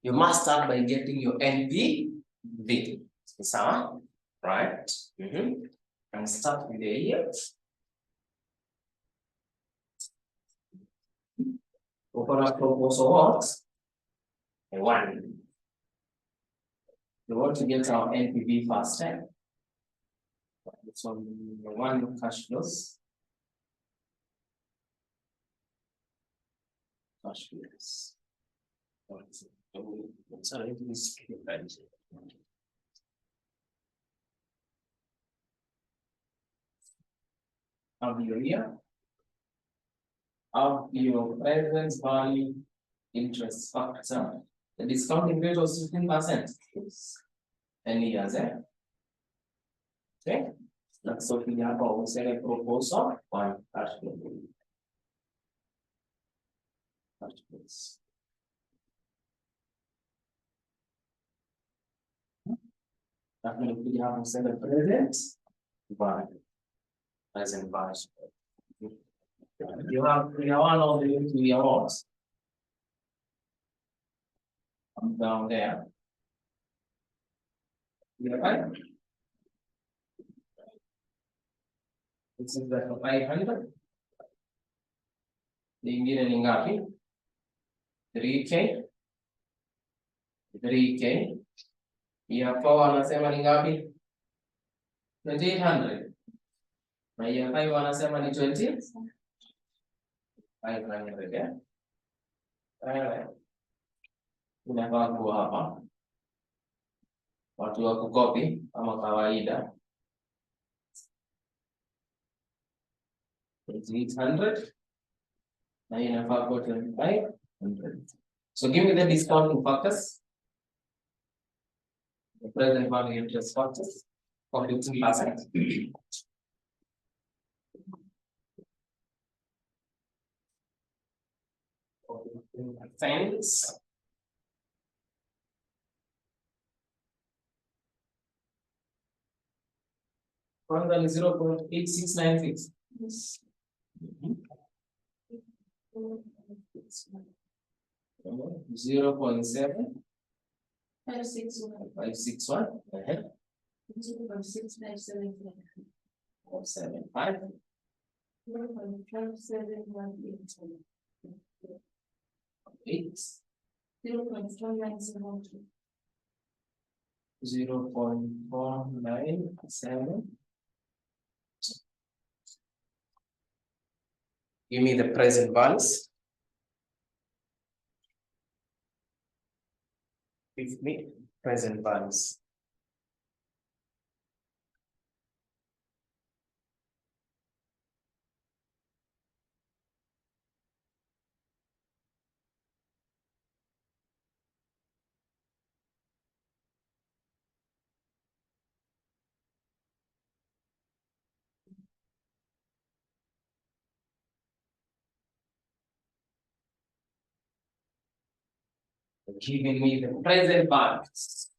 You must start by getting your NPV. So, right? And start with the year. Open up proposal works. One. We want to get our NPV faster. It's on the one cash flows. Cash flows. Sorry, please skip that. Of your year. Of your present value interest factor. The discounting rate was 15%. Any years, eh? Okay. That's what we have about a proposal one cash flow. Cash flows. That means we have a present value. Present value. You have one of the two awards. Down there. Right? This is the 500. Lingine ni ngapi? 3K. 3K. Hapa wanasema ni ngapi? 2800. Na hapa wanasema ni 20. 500, yeah. Unafaa kuwa hapa. Watu wa kukopi kama kawaida. 800. Na inafaa kuwa 2500. So give me the discounting factors. The present value interest factors for 15%. Thanks. Kwanza ni 0.8696. Yes. 0.7 561. 561. 0.6575. 475. 0.5718. 8. 0.1972. 0.497. Give me the present values. Give me present values. giving me the present values.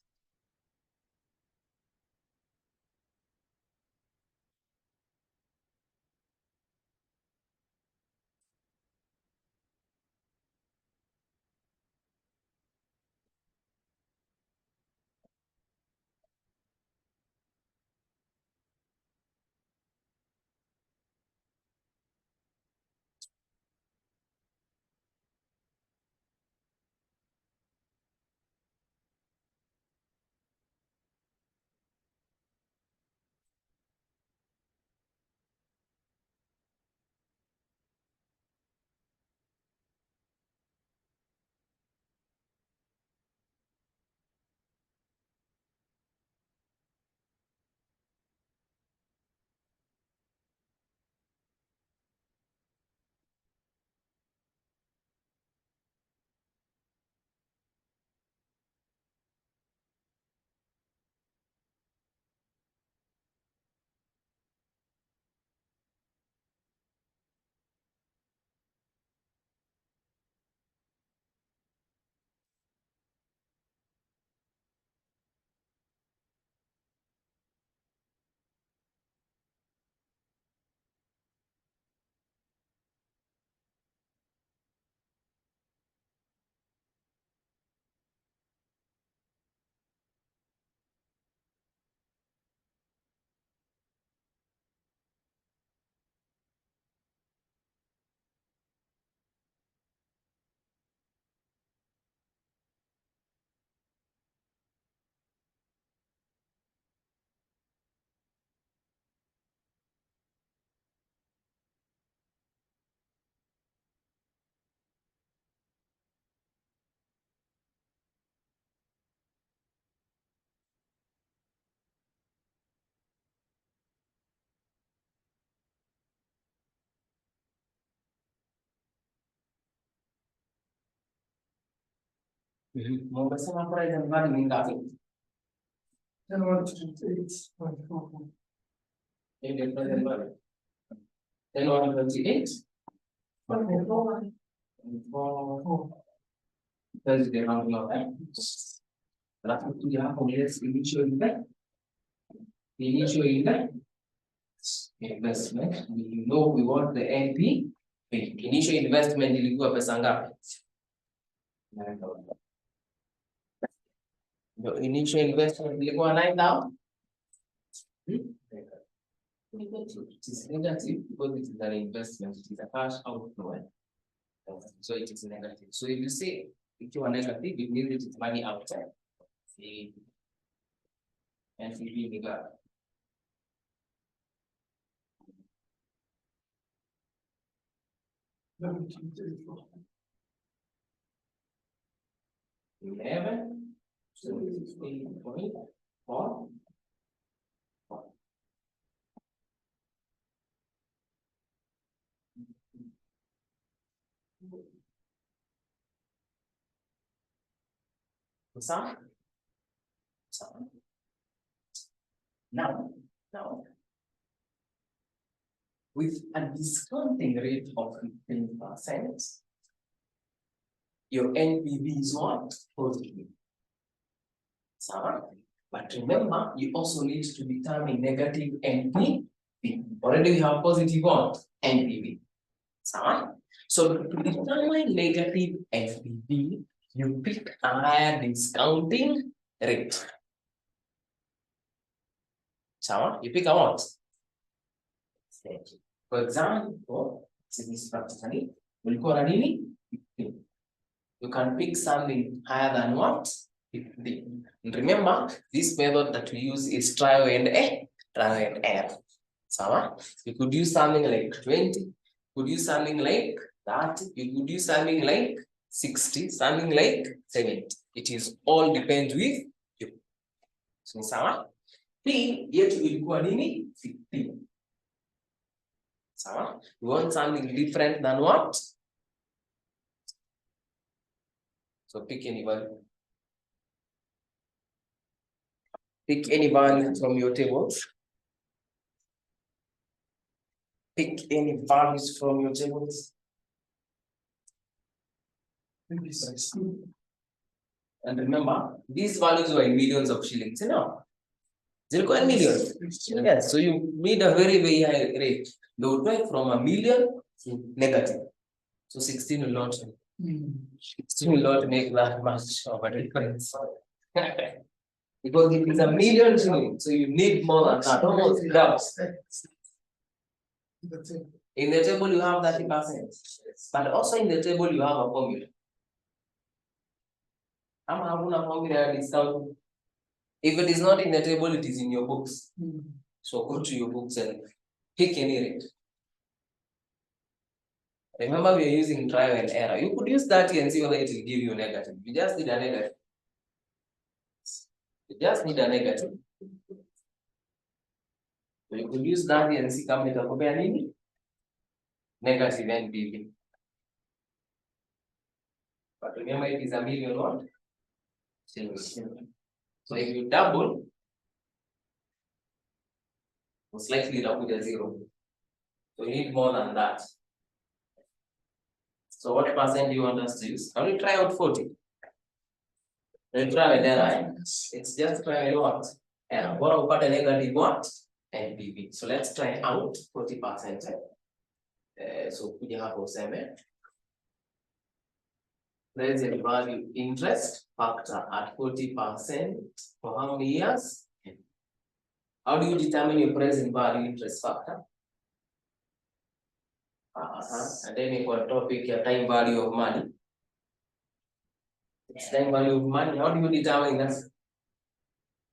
Umesema present value ni ngapi? 10,128.44. Ile present value. 10,128. That's the rounding of that. Alafu kuja hapo ile initial investment. We know we want the NP. Initial investment ilikuwa pesa ngapi? The initial investment ilikuwa 9,000. It is negative because it is an investment, it is a cash outflow. So it is negative. So if you say if you are negative, it means it is money outside. See, NCB bigger. Eleven, so it's 8.4. Some. Now, with a discounting rate of 15%, your NPV is what? Positive. But remember, you also need to determine negative NPV. Already we have positive what? NPV. So to determine negative NPV, you pick a higher discounting rate. You pick a what? For example, this practically will go a nini? 15. You can pick something higher than what? 15. And remember, this method that we use is trial and error. You could use something like 20, you could use something like 30, you could use something like 60, something like 70. It is all depends with you. So sawa? P yetu ilikuwa nini? 15. Sawa? You want something different than what? So pick any value. Pick any value from your tables. Pick any values from your tables. Maybe 16. And remember, these values were in millions of shillings, you know. Zilikuwa in millions. Yes, so you need a very, very high rate. They would take from a million to negative. So 16 will not, 16 will not make that much of a difference. Because it is a million shillings, so you need more than that, almost double. That's it. In the table, you have 30%, but also in the table, you have a formula. Ama hakuna formula ya discount. If it is not in the table, it is in your books. So go to your books and pick any rate. Remember, we are using trial and error. You could use that and see whether it will give you negative. You just need a negative. You just need a negative. So you could use that and see kama itakupea nini? Negative NPV. But remember, it is a million what? Shillings. So if you double, most likely itakuja zero. So you need more than that. So what percent do you want us to use? Can we try out 40? Then try with error. It's just try and what? Error. What about a negative what? NPV. So let's try out 40%. So kuja hapo useme. Present value interest factor at 40% for how many years? How do you determine your present value interest factor? And then you got topic your time value of money. It's time value of money. How do you determine that?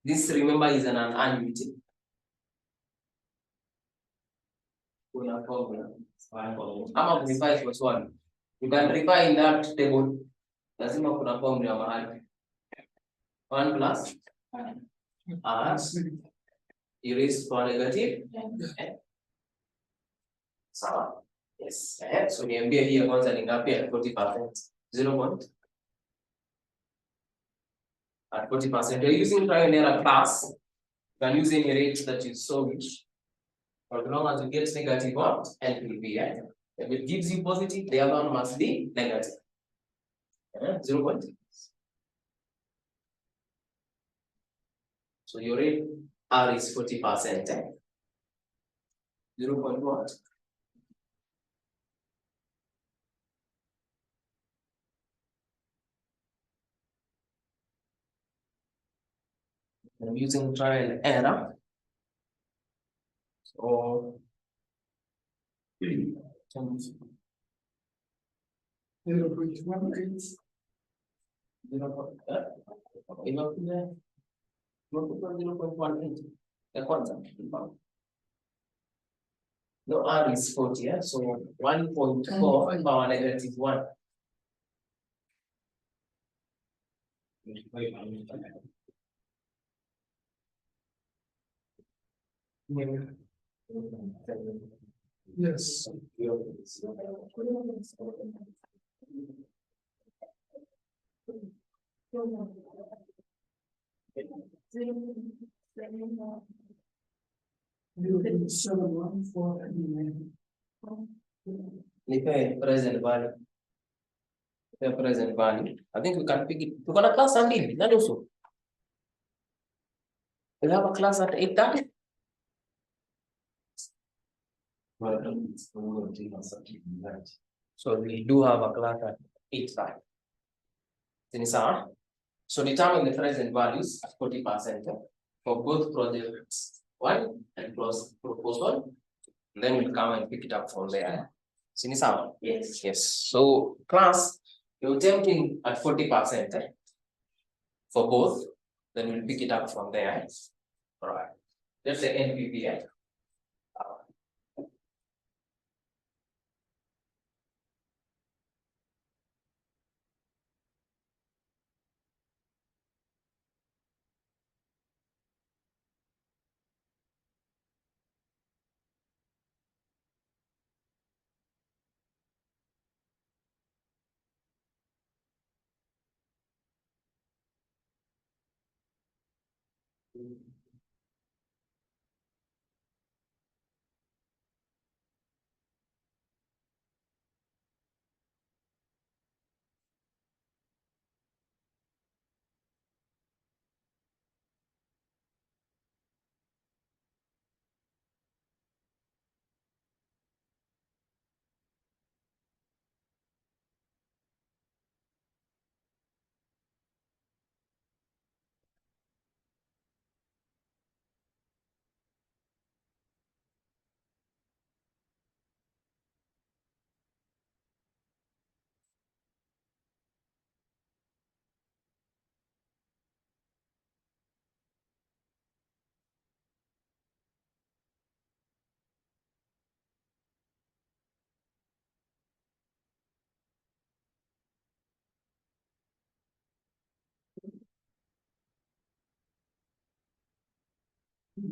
This, remember, is an annuity. Kuna formula. Ama verify for one. You can verify in that table. Lazima kuna formula mahali. 1 plus erase for negative. Sawa. Yes. So niambie hii kwanza ni ngapi at 40%? 0. At 40%, you're using trial and error class. You can use any rate that you so wish. But as long as you get negative what? NPV. If it gives you positive, the other one must be negative. 0. So your rate R is 40%. 0. What? I'm using trial and error. So 0.18. No, R is 40, yeah? So 1.4 power negative 1. Yes. Seven one four Nipe present value. Nipe present value. I think we can pick it. We're gonna class Sunday. That also. We have a class at 8:30. So we do have a class at 8:30. So determine the present values at 40% for both projects 1 and plus proposal. And then we'll come and pick it up from there. Yes. Yes. So class, you're attempting at 40% for both. Then we'll pick it up from there. All right. That's the NPV.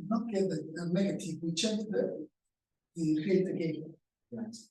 not get the negative, we check the rate again. Yes.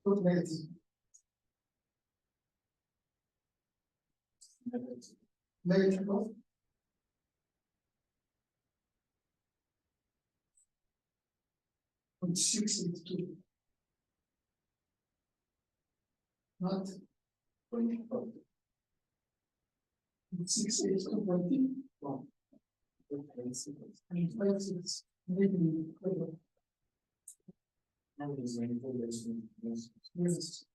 Put negative. Negative of. Point 682. Not. 682.1. And 56. Negative. Yes.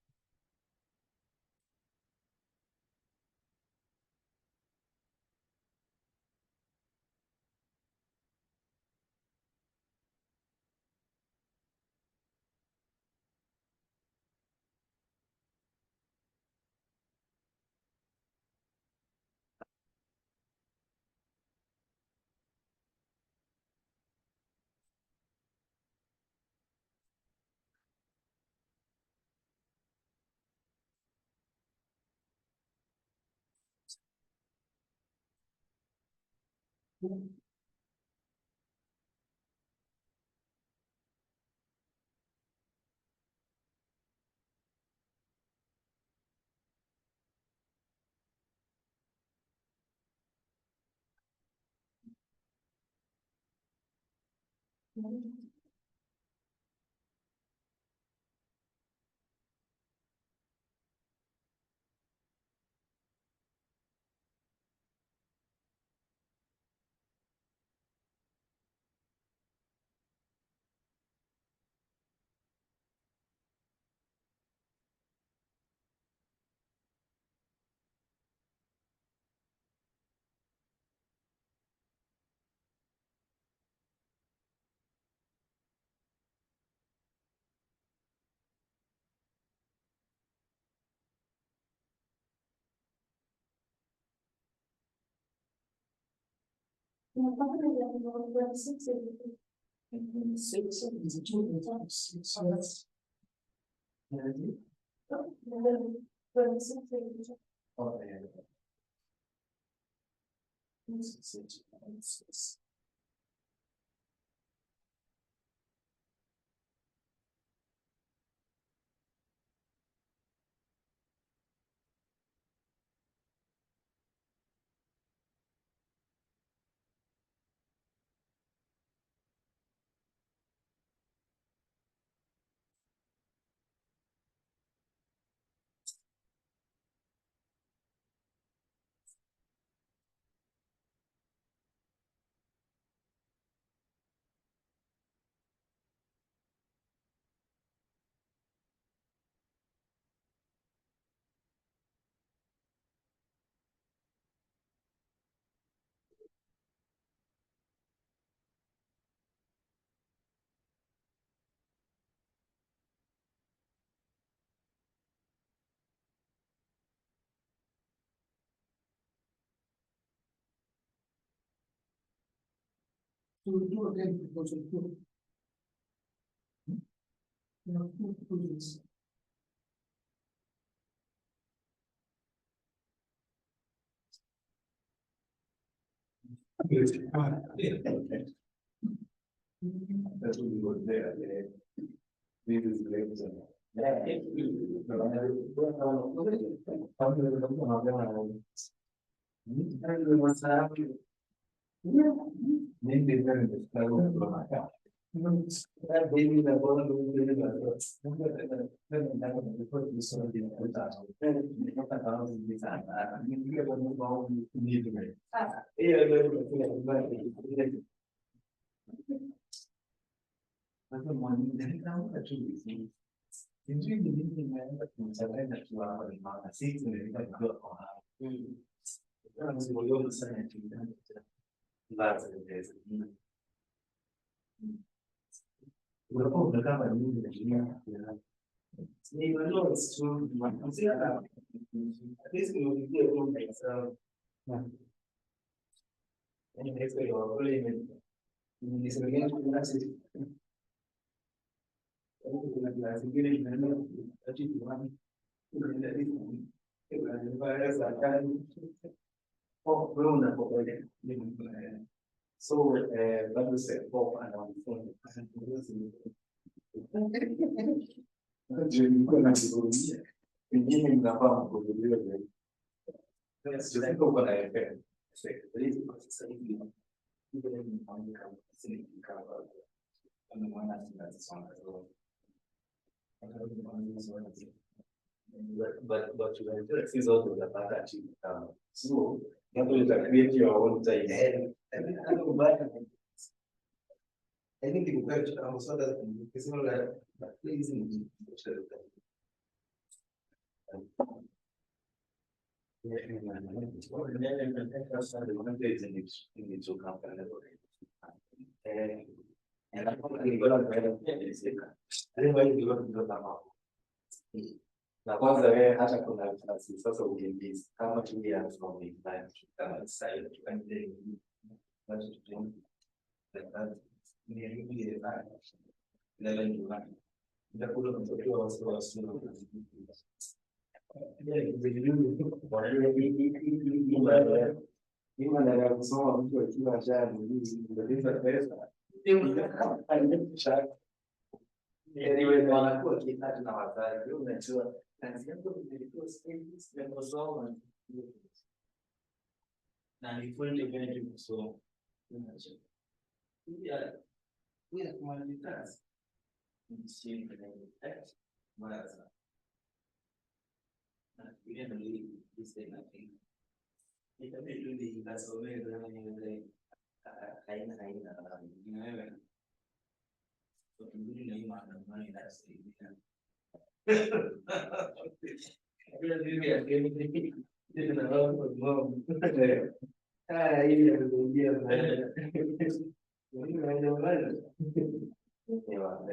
So we do again proposal two. We have two proposals. That's what we were there. This is great. So, that was set for and on the phone. But you can just use all the data so that will create your own time. And I don't buy anything very so that it's not like pleasing. And I'm na kwanza wewe hata kuna nafasi sasa ukimbizi kama tumia from the plan kama sasa tukande watu tuone ni ile sana ile ndio ndio kuna mtoto wa wasiwasi Mimi naendelea kusoma mtu akiwa ndio pesa. Anyway, wanakuwa kikati na wazazi, wewe unajua kazi yako ilikuwa skills ya kusoma na ni full event kusoma. Unajua. Pia kumaliza ni sisi kwenye mwanzo. Na pia ndio na pia. Itabidi tu nikasomee ndio niweze haina ni wewe. Mimi na imani na inasaidia. Bila mimi ya kemi ndio na roho mom. Ili ya kuingia mbele. Mimi naenda mbele. Ewa,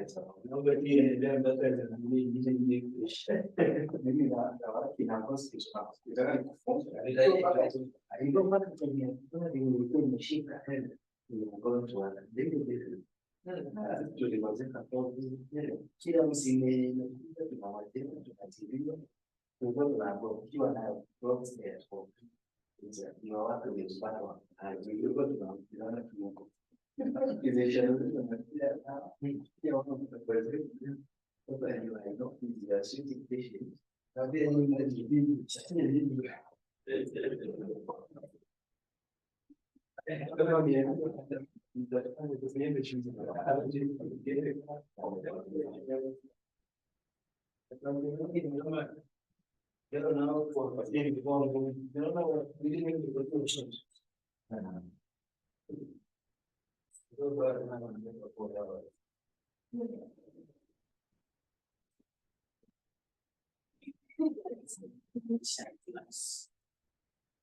naomba pia ndio mbele na mimi nije kuisha. Mimi na watu na hospital hospital kufunga. Ndio mpaka kwenye ndio nimeshika tena. Ni mgonjwa na ndio tuliwazeka kila msimu tunawajeka tunatiliwa ukiwa na ni watu wamepata tunaona kiungo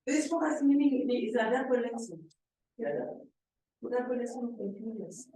This focus meaning is a double lesson. Double lesson continuous.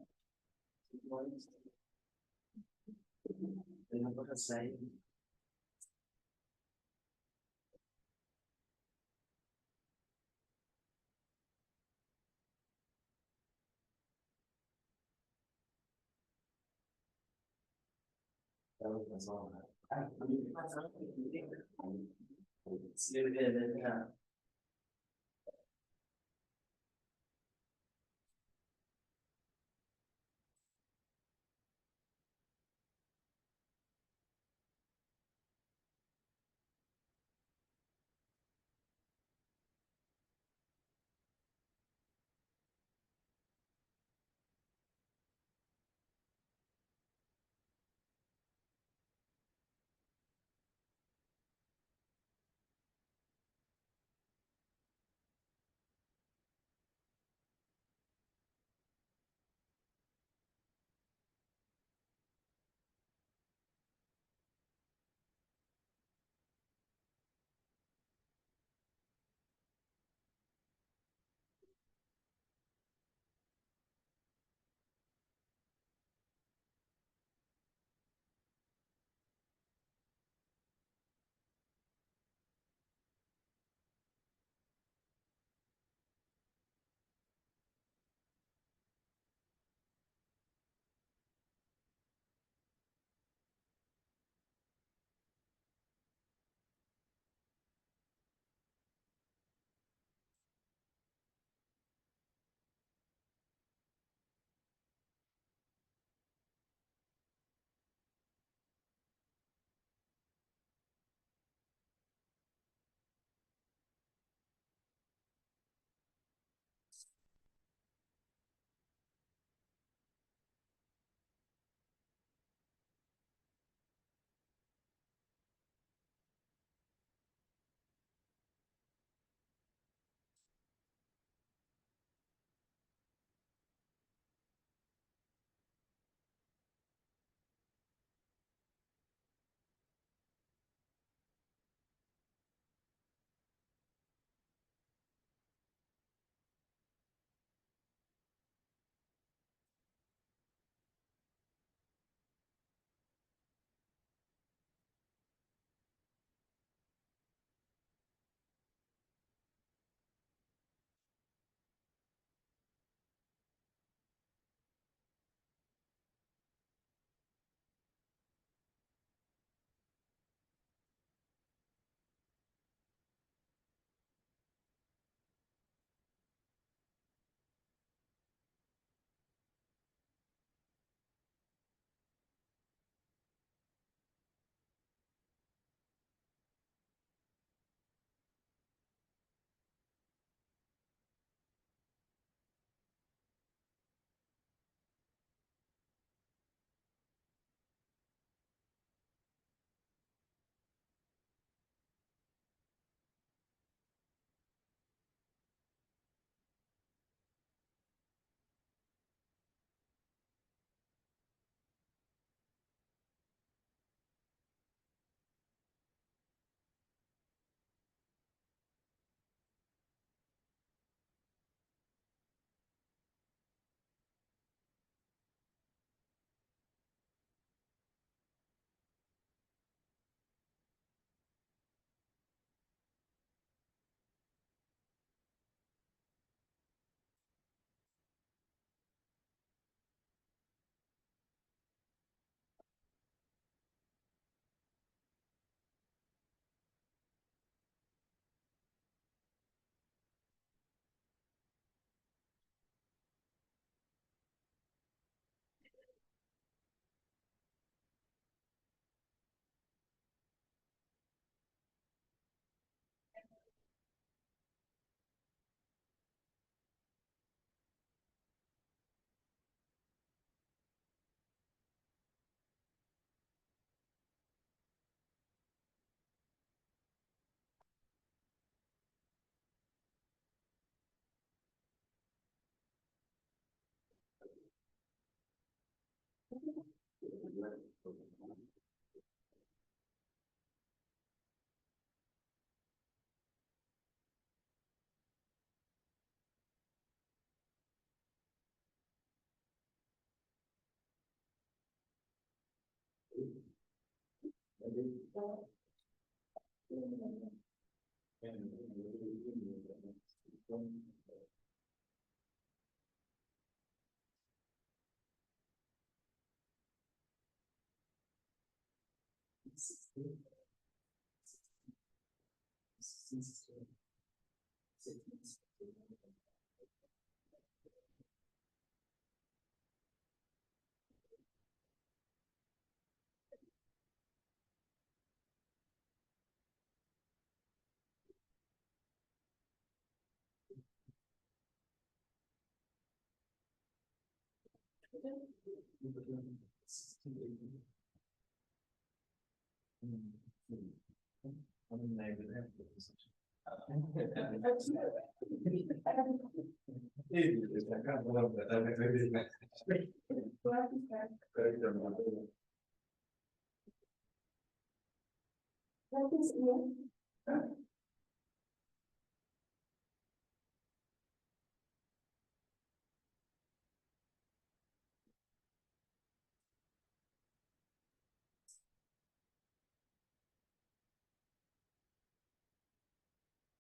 That is here.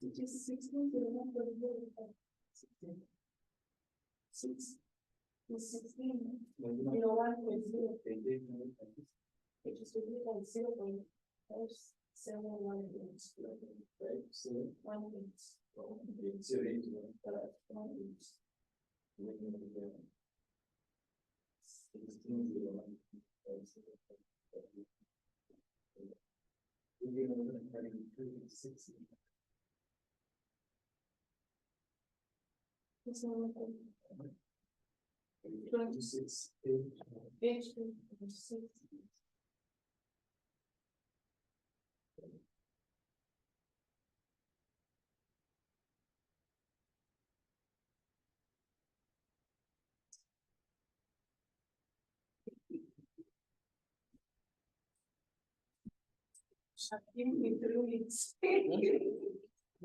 It is 16 to 1.0. 6 is 16. 1.0. It is to be like 0.571. Right, so 1 inch. 1 inch. 16 to 1.0. It's not 26. Page 26. Give me 3 weeks.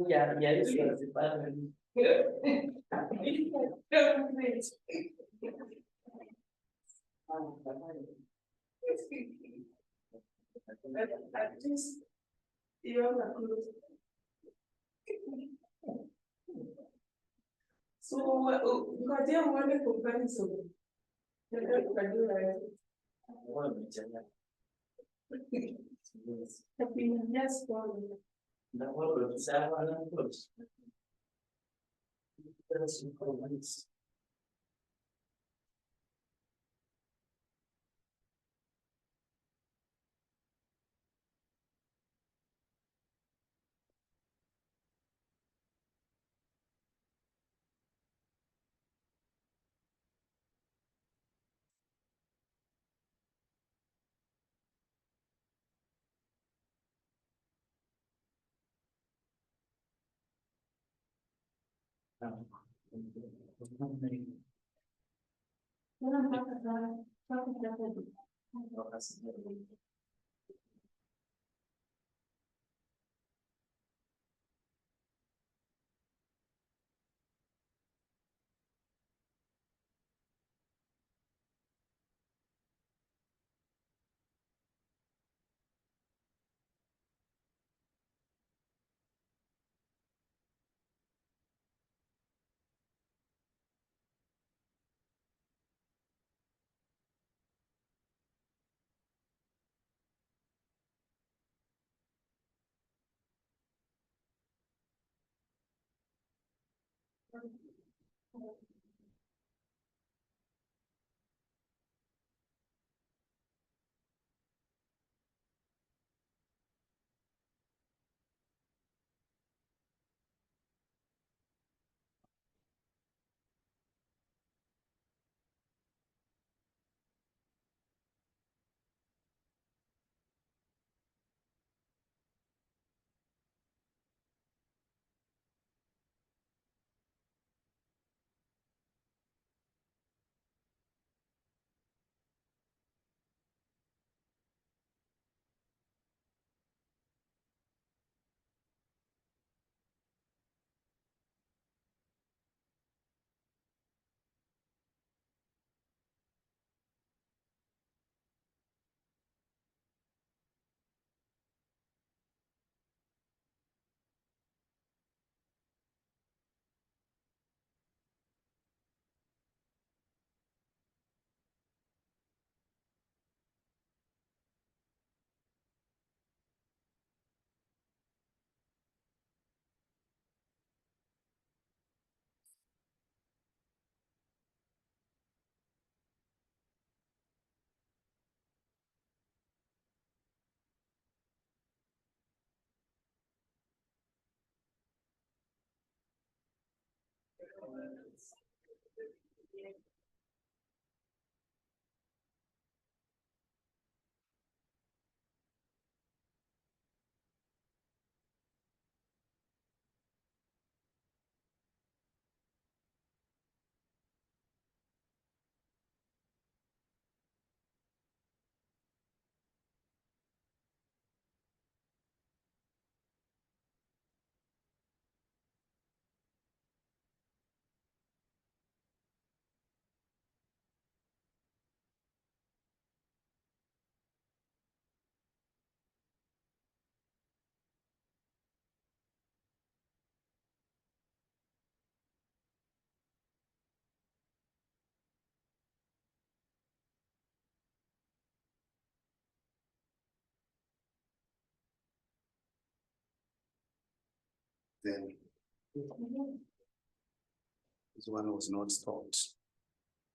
Ya, ya es participar. At least you're not close. So, ngoja uone comparison. Yes, Then this one was not stopped.